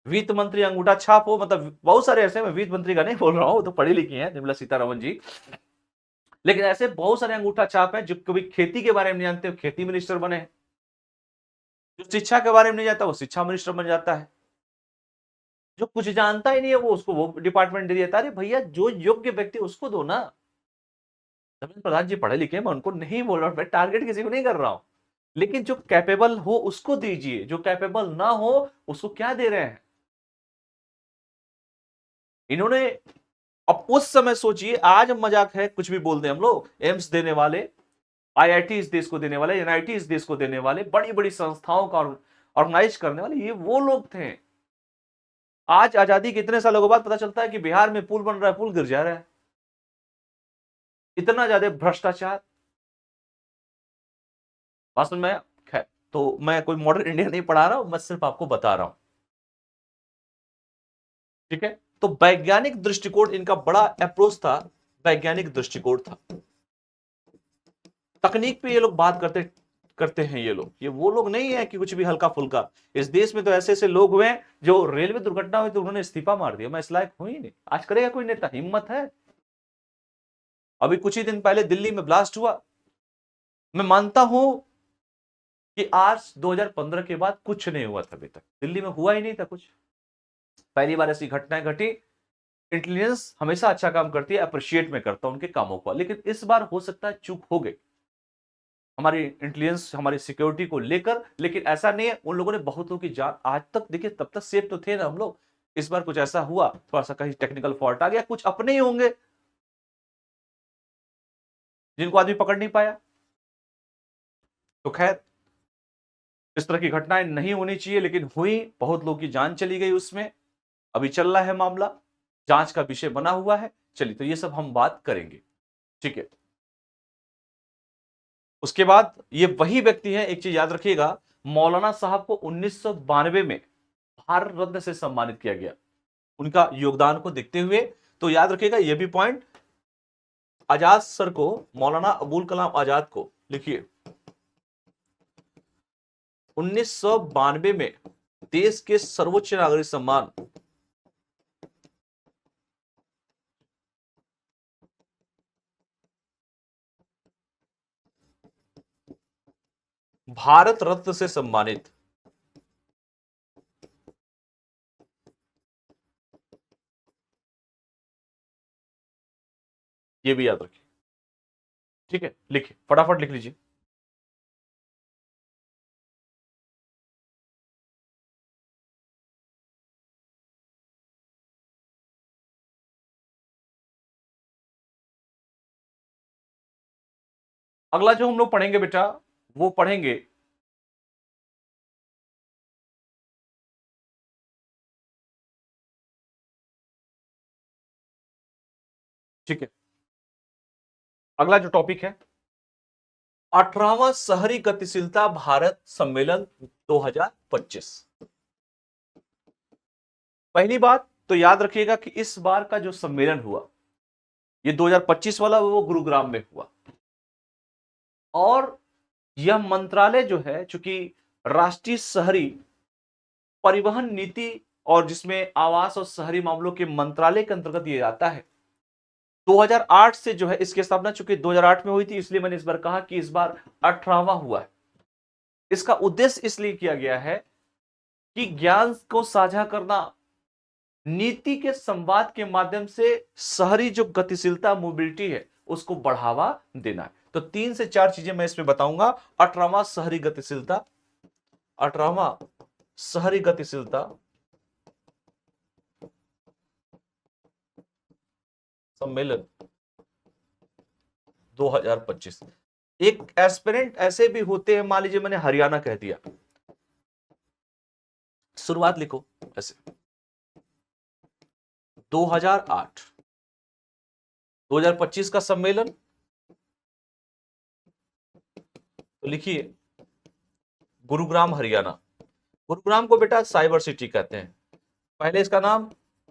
[SPEAKER 1] वित्त मंत्री अंगूठा छाप हो। मतलब बहुत सारे ऐसे, मैं वित्त मंत्री का नहीं बोल रहा हूं, तो पढ़ी लिखी है निर्मला सीतारमन जी, लेकिन ऐसे बहुत सारे अंगूठा छाप हैं जो कभी खेती के बारे में नहीं जानते, खेती मिनिस्टर बने हैं। जो शिक्षा के बारे में नहीं जानता वो शिक्षा मिनिस्टर बन जाता है। जो कुछ जानता ही नहीं है वो, उसको वो डिपार्टमेंट दे दिया। अरे भैया, जो योग्य व्यक्ति उसको दो ना। धर्मेंद्र प्रधान जी पढ़े लिखे हैं, मैं उनको नहीं बोल रहा हूं, मैं टारगेट किसी को नहीं कर रहा हूं, लेकिन जो कैपेबल हो उसको दीजिए, जो कैपेबल ना हो उसको क्या दे रहे हैं इन्होंने। अब उस समय सोचिए, आज मजाक है कुछ भी बोल दें हम लोग, एम्स देने वाले, आईआईटी इस देश को देने वाले, एनआईटी इस देश को देने वाले, बड़ी बड़ी संस्थाओं का ऑर्गेनाइज करने वाले, ये वो लोग थे। आज आजादी के इतने सालों के बाद पता चलता है कि बिहार में पुल बन रहा है, पुल गिर जा रहा है। इतना ज्यादा भ्रष्टाचार, वास्तव में। खैर, तो मैं कोई मॉडर्न इंडिया नहीं पढ़ा रहा हूं, मैं सिर्फ आपको बता रहा हूं, ठीक है। तो वैज्ञानिक दृष्टिकोण इनका बड़ा अप्रोच था, वैज्ञानिक दृष्टिकोण था। तकनीक पे ये लोग बात करते करते हैं, ये वो लोग नहीं है कि कुछ भी हल्का फुल्का। इस देश में तो ऐसे ऐसे लोग हुए हैं जो रेलवे दुर्घटना हुई तो उन्होंने इस्तीफा मार दिया, मैं इस लायक हूं ही नहीं। आज करेगा कोई नेता? हिम्मत है? अभी कुछ ही दिन पहले दिल्ली में ब्लास्ट हुआ। मैं मानता हूं कि आज 2015 के बाद कुछ नहीं हुआ था, अभी तक दिल्ली में हुआ ही नहीं था कुछ। पहली बार ऐसी घटनाएं घटी। इंटेलिजेंस हमेशा अच्छा काम करती है, अप्रिशिएट में करता हूं उनके कामों को, लेकिन इस बार हो सकता है चूक हो गई हमारी इंटेलिजेंस, हमारी सिक्योरिटी को लेकर। लेकिन ऐसा नहीं है, उन लोगों ने बहुतों की जान आज तक, देखिए तब तक सेफ तो थे ना हम लोग। इस बार कुछ ऐसा हुआ, थोड़ा सा कहीं टेक्निकल फॉल्ट आ गया, कुछ अपने ही होंगे जिनको आदमी पकड़ नहीं पाया। तो खैर, इस तरह की घटनाएं नहीं होनी चाहिए, लेकिन हुई, बहुत लोगों की जान चली गई उसमें। अभी चल रहा है मामला, जांच का विषय बना हुआ है। चलिए, तो ये सब हम बात करेंगे, ठीक है। उसके बाद ये वही व्यक्ति है, एक चीज याद रखिएगा, मौलाना साहब को 1992 में भारत रत्न से सम्मानित किया गया, उनका योगदान को देखते हुए। तो याद रखिएगा ये भी पॉइंट, आजाद सर को, मौलाना अबुल कलाम आजाद को लिखिए, 1992 में देश के सर्वोच्च नागरिक सम्मान भारत रत्न से सम्मानित। ये भी याद रखिए, ठीक है। लिखिए, फटाफट लिख लीजिए। अगला जो हम लोग पढ़ेंगे बेटा, वो पढ़ेंगे ठीक है, अगला जो टॉपिक है 18वां शहरी गतिशीलता भारत सम्मेलन 2025। पहली बात तो याद रखिएगा कि इस बार का जो सम्मेलन हुआ, ये 2025 वाला, वो गुरुग्राम में हुआ। और यह मंत्रालय जो है, चूंकि राष्ट्रीय शहरी परिवहन नीति और जिसमें आवास और शहरी मामलों के मंत्रालय के अंतर्गत ये आता है, 2008 से जो है इसकी स्थापना, चूंकि 2008 में हुई थी, इसलिए मैंने इस बार कहा कि इस बार 18वां हुआ है। इसका उद्देश्य इसलिए किया गया है कि ज्ञान को साझा करना, नीति के संवाद के माध्यम से शहरी जो गतिशीलता मोबिलिटी है उसको बढ़ावा देना है। तो 3 से 4 चीजें मैं इसमें बताऊंगा। 18वां शहरी गतिशीलता, 18वां शहरी गतिशीलता सम्मेलन 2025। एक एस्पिरेंट ऐसे भी होते हैं, मान लीजिए मैंने हरियाणा कह दिया, शुरुआत लिखो ऐसे 2008, 2025 का सम्मेलन, तो लिखिए गुरुग्राम हरियाणा। गुरुग्राम को बेटा साइबर सिटी कहते हैं। पहले इसका नाम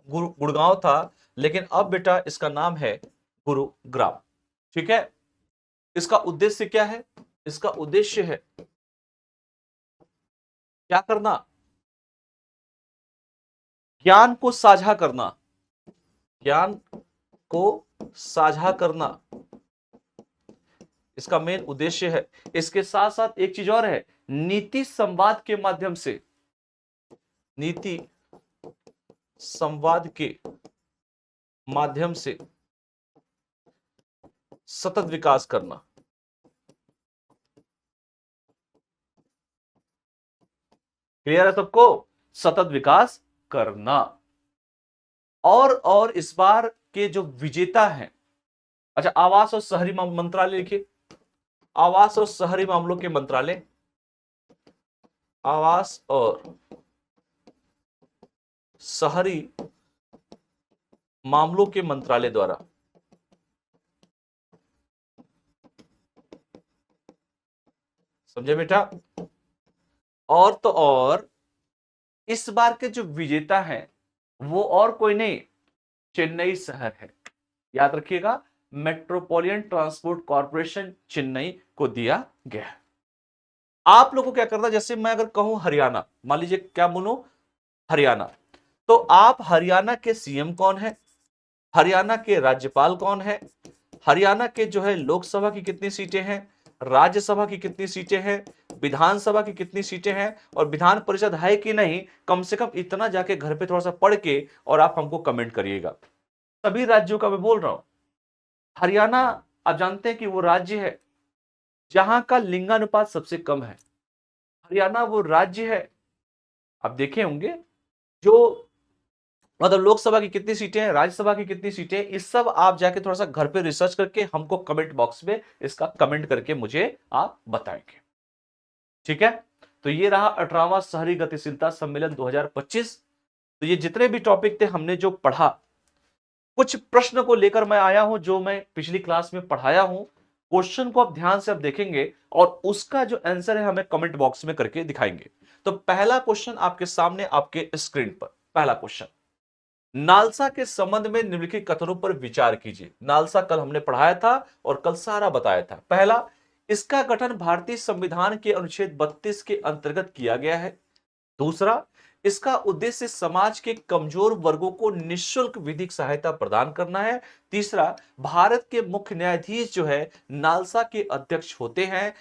[SPEAKER 1] गुड़गांव था, लेकिन अब बेटा इसका नाम है गुरुग्राम। ठीक है, इसका उद्देश्य क्या है? इसका उद्देश्य है क्या करना? ज्ञान को साझा करना, ज्ञान को साझा करना इसका मेन उद्देश्य है। इसके साथ साथ एक चीज और है, नीति संवाद के माध्यम से, नीति संवाद के माध्यम से सतत विकास करना। क्लियर है सबको? सतत विकास करना। और इस बार के जो विजेता हैं, अच्छा, आवास और शहरी मंत्रालय लिखिए, आवास और शहरी मामलों के मंत्रालय, आवास और शहरी मामलों के मंत्रालय द्वारा समझे बेटा? और तो और इस बार के जो विजेता हैं वो और कोई नहीं, चेन्नई शहर है। याद रखिएगा, मेट्रोपॉलिटन ट्रांसपोर्ट कॉर्पोरेशन चेन्नई को दिया गया है। आप लोगों को क्या करना, जैसे मैं अगर कहूं हरियाणा, मान लीजिए क्या बोलूं, हरियाणा, तो आप हरियाणा के सीएम कौन है, हरियाणा के राज्यपाल कौन है, हरियाणा के जो है लोकसभा की कितनी सीटें हैं, राज्यसभा की कितनी सीटें हैं, विधानसभा की कितनी सीटें हैं, और विधान परिषद है कि नहीं, कम से कम इतना जाके घर पे थोड़ा सा पढ़ के और आप हमको कमेंट करिएगा। सभी राज्यों का मैं बोल रहा हूं। हरियाणा, आप जानते हैं कि वो राज्य है जहां का लिंगानुपात सबसे कम है। हरियाणा वो राज्य है, आप देखे होंगे, जो मतलब लोकसभा की कितनी सीटें हैं, राज्यसभा की कितनी सीटें, इस सब आप जाके थोड़ा सा घर पे रिसर्च करके हमको कमेंट बॉक्स में इसका कमेंट करके मुझे आप बताएंगे। ठीक है, तो ये रहा 18वां शहरी गतिशीलता सम्मेलन 2025। तो ये जितने भी टॉपिक थे हमने जो पढ़ा, कुछ प्रश्न को लेकर मैं आया हूं जो मैं पिछली क्लास में पढ़ाया हूं। क्वेश्चन को आप ध्यान से आप देखेंगे और उसका जो आंसर है हमें कमेंट बॉक्स में करके दिखाएंगे। तो पहला क्वेश्चन आपके सामने, आपके स्क्रीन पर पहला क्वेश्चन, नालसा के संबंध में निम्नलिखित कथनों पर विचार कीजिए। नालसा कल हमने पढ़ाया था और कल सारा बताया था। पहला, इसका गठन भारतीय संविधान के अनुच्छेद 32 के अंतर्गत किया गया है। दूसरा, इसका उद्देश्य समाज के कमजोर वर्गों को निःशुल्क विधिक सहायता प्रदान करना है। तीसरा, भारत के मुख्य न्यायाधीश जो है नालसा के अध्यक्ष होते हैं।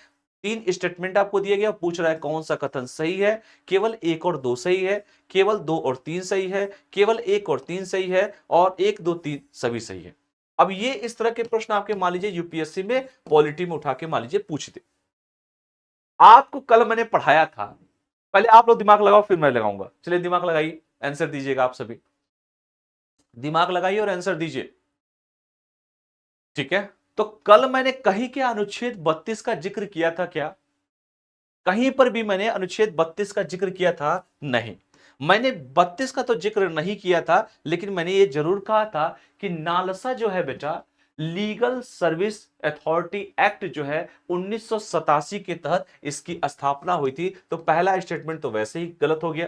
[SPEAKER 1] 3 स्टेटमेंट आपको दिया गया, पूछ रहा है कौन सा कथन सही है। केवल 1 और 2 सही है, केवल 2 और 3 सही है, केवल 1 और 3 सही है, और 1, 2, 3 सभी सही है। अब ये इस तरह के प्रश्न आपके मान लीजिए यूपीएससी में पॉलिटी में उठा के मान लीजिए पूछते। आपको कल मैंने पढ़ाया था, पहले आप लोग दिमाग लगाओ फिर मैं लगाऊंगा। चलिए दिमाग लगाइए, आंसर दीजिएगा। आप सभी दिमाग लगाइए और आंसर दीजिए। ठीक है, तो कल मैंने कहीं के अनुच्छेद 32 का जिक्र किया था क्या? कहीं पर भी मैंने अनुच्छेद 32 का जिक्र किया था? नहीं। मैंने 32 का तो जिक्र नहीं किया था, लेकिन मैंने ये जरूर कहा था कि नालसा जो है बेटा, लीगल सर्विस अथॉरिटी एक्ट जो है 1987 के तहत इसकी स्थापना हुई थी। तो पहला स्टेटमेंट तो वैसे ही गलत हो गया।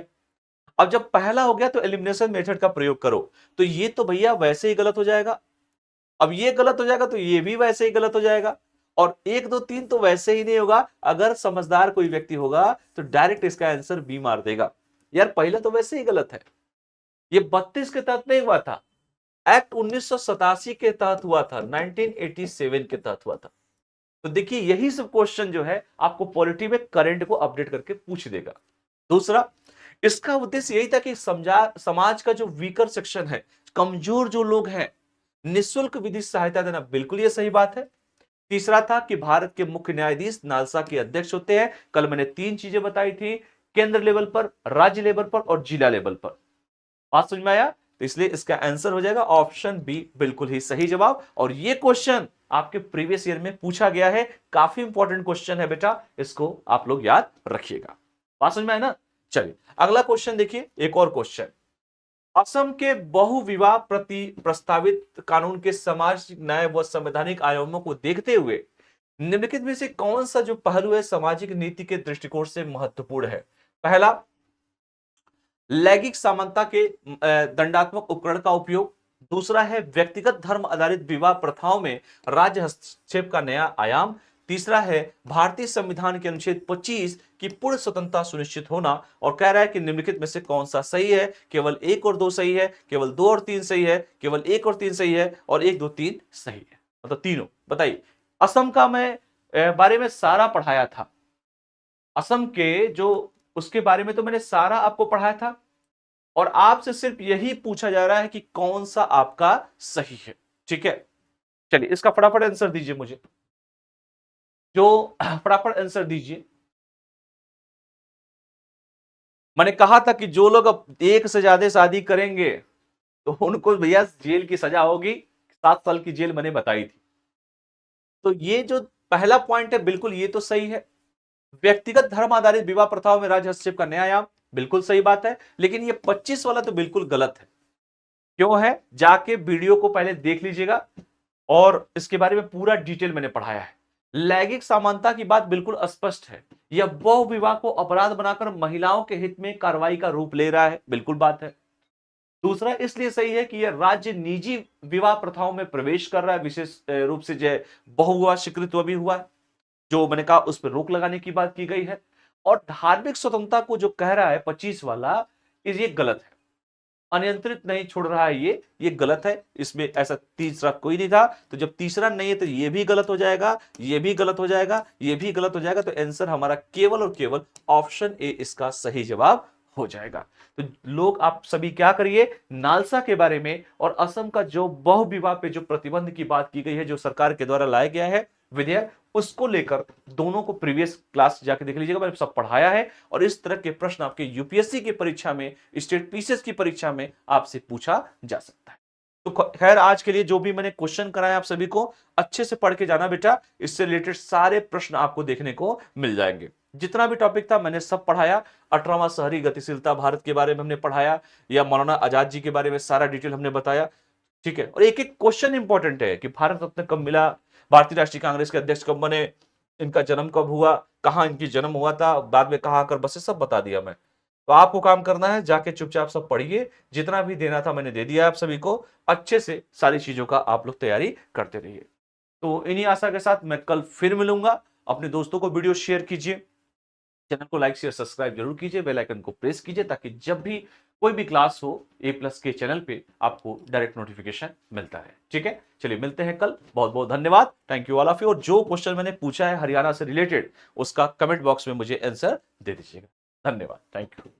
[SPEAKER 1] अब जब पहला हो गया तो एलिमिनेशन मेथड का प्रयोग करो, तो ये तो भैया वैसे ही गलत हो जाएगा। अब ये गलत हो जाएगा तो ये भी वैसे ही गलत हो जाएगा, और 1 2 3 तो वैसे ही नहीं होगा। अगर समझदार कोई व्यक्ति होगा तो डायरेक्ट इसका आंसर बी मार देगा। यार पहले तो वैसे ही गलत है, ये 32 के तहत नहीं हुआ था, एक्ट 1987 के तहत हुआ था, 1987 के तहत हुआ था। तो देखिए यही सब क्वेश्चन जो है आपको पॉलिटी में करंट को अपडेट करके पूछ देगा। दूसरा, इसका उद्देश्य यही था कि समाज का जो वीकर सेक्शन है, कमजोर जो लोग हैं, निःशुल्क विधि सहायता देना, बिल्कुल ये सही बात है। तीसरा था कि भारत के मुख्य न्यायाधीश नालसा के अध्यक्ष होते हैं। कल मैंने 3 चीजें बताई थी, केंद्र लेवल पर, राज्य लेवल पर और जिला लेवल पर। बात समझ में आया? तो इसलिए इसका आंसर हो जाएगा ऑप्शन बी, बिल्कुल ही सही जवाब। और ये क्वेश्चन आपके प्रीवियस ईयर में पूछा गया है, काफी इंपॉर्टेंट क्वेश्चन है बेटा, इसको आप लोग याद रखिएगा। बात समझ में आया ना? चलिए अगला क्वेश्चन देखिए, एक और क्वेश्चन। असम के बहुविवाह प्रति प्रस्तावित कानून के सामाजिक न्याय व संवैधानिक आयामों को देखते हुए निम्नलिखित में से कौन सा जो पहलू है सामाजिक नीति के दृष्टिकोण से महत्वपूर्ण है? पहला, लैंगिक समानता के दंडात्मक उपकरण का उपयोग। दूसरा है व्यक्तिगत धर्म आधारित विवाह प्रथाओं में राज्य हस्तक्षेप का नया आयाम। तीसरा है भारतीय संविधान के अनुच्छेद 25 की पूर्ण स्वतंत्रता सुनिश्चित होना। और कह रहा है कि निम्नलिखित में से कौन सा सही है? केवल 1 और 2 सही है, केवल 2 और 3 सही है, केवल 1 और 3 सही है, और 1 2 3 सही है, मतलब तीनों। बताइए, असम का मैं बारे में सारा पढ़ाया था, असम के जो उसके बारे में तो मैंने सारा आपको पढ़ाया था, और आपसे सिर्फ यही पूछा जा रहा है कि कौन सा आपका सही है। ठीक है, चलिए इसका फटाफट आंसर दीजिए मुझे, जो फटाफट आंसर दीजिए। मैंने कहा था कि जो लोग अब 1 से ज्यादा शादी करेंगे तो उनको भैया जेल की सजा होगी, 7 साल की जेल मैंने बताई थी। तो ये जो पहला पॉइंट है बिल्कुल ये तो सही है, व्यक्तिगत धर्म आधारित विवाह प्रथाओं में राज्य हस्तक्षेप का नया आयाम, बिल्कुल सही बात है। लेकिन ये 25 वाला तो बिल्कुल गलत है। क्यों है? जाके वीडियो को पहले देख लीजिएगा, और इसके बारे में पूरा डिटेल मैंने पढ़ाया है। लैंगिक समानता की बात बिल्कुल स्पष्ट है, यह बहु विवाह को अपराध बनाकर महिलाओं के हित में कार्रवाई का रूप ले रहा है, बिल्कुल बात है। दूसरा इसलिए सही है कि यह राज्य निजी विवाह प्रथाओं में प्रवेश कर रहा है, विशेष रूप से जो बहुविवाह स्वीकृत भी हुआ है, जो मैंने कहा उस पर रोक लगाने की बात की गई है। और धार्मिक स्वतंत्रता को जो कह रहा है 25 वाला, ये गलत है, अनियंत्रित नहीं छोड़ रहा है, ये गलत है। इसमें ऐसा तीसरा कोई नहीं था, तो जब तीसरा नहीं है तो ये भी गलत हो जाएगा, ये भी गलत हो जाएगा, ये भी गलत हो जाएगा। तो आंसर हमारा केवल और केवल ऑप्शन ए इसका सही जवाब हो जाएगा। तो लोग आप सभी क्या करिए, नालसा के बारे में और असम का जो बहुविवाह पे जो प्रतिबंध की बात की गई है, जो सरकार के द्वारा लाया गया है विधेयक, उसको लेकर दोनों को प्रीवियस क्लास जाके देख लीजिएगा, मैंने सब पढ़ाया है। और इस तरह के प्रश्न आपके यूपीएससी की परीक्षा में, स्टेट पीसीएस की परीक्षा में आपसे पूछा जा सकता है। तो खैर आज के लिए जो भी मैंने क्वेश्चन कराया आप सभी को अच्छे से पढ़ के जाना बेटा, इससे रिलेटेड सारे प्रश्न आपको देखने को मिल जाएंगे। जितना भी टॉपिक था मैंने सब पढ़ाया। 18वां शहरी गतिशीलता भारत के बारे में हमने पढ़ाया, या मौलाना आजाद जी के बारे में सारा डिटेल हमने बताया। ठीक है, और एक एक क्वेश्चन इंपॉर्टेंट है कि भारत रत्न कब मिला, भारतीय राष्ट्रीय कांग्रेस के अध्यक्ष कब बने, इनका जन्म कब हुआ, कहां इनकी जन्म हुआ था, बाद में कहां आकर बसे, सब बता दिया मैं। तो आपको काम करना है, जाके चुपचाप सब पढ़िए, जितना भी देना था मैंने दे दिया आप सभी को। अच्छे से सारी चीजों का आप लोग तैयारी करते रहिए। तो इन्हीं आशा के साथ मैं कल फिर मिलूंगा। अपने दोस्तों को वीडियो शेयर कीजिए, चैनल को लाइक शेयर सब्सक्राइब जरूर कीजिए, बेल आइकन को प्रेस कीजिए, ताकि जब भी कोई भी क्लास हो A+ के चैनल पे आपको डायरेक्ट नोटिफिकेशन मिलता है। ठीक है, चलिए मिलते हैं कल। बहुत बहुत धन्यवाद, thank you all of you. और जो क्वेश्चन मैंने पूछा है हरियाणा से रिलेटेड, उसका कमेंट बॉक्स में मुझे आंसर दे दीजिएगा। धन्यवाद, थैंक यू।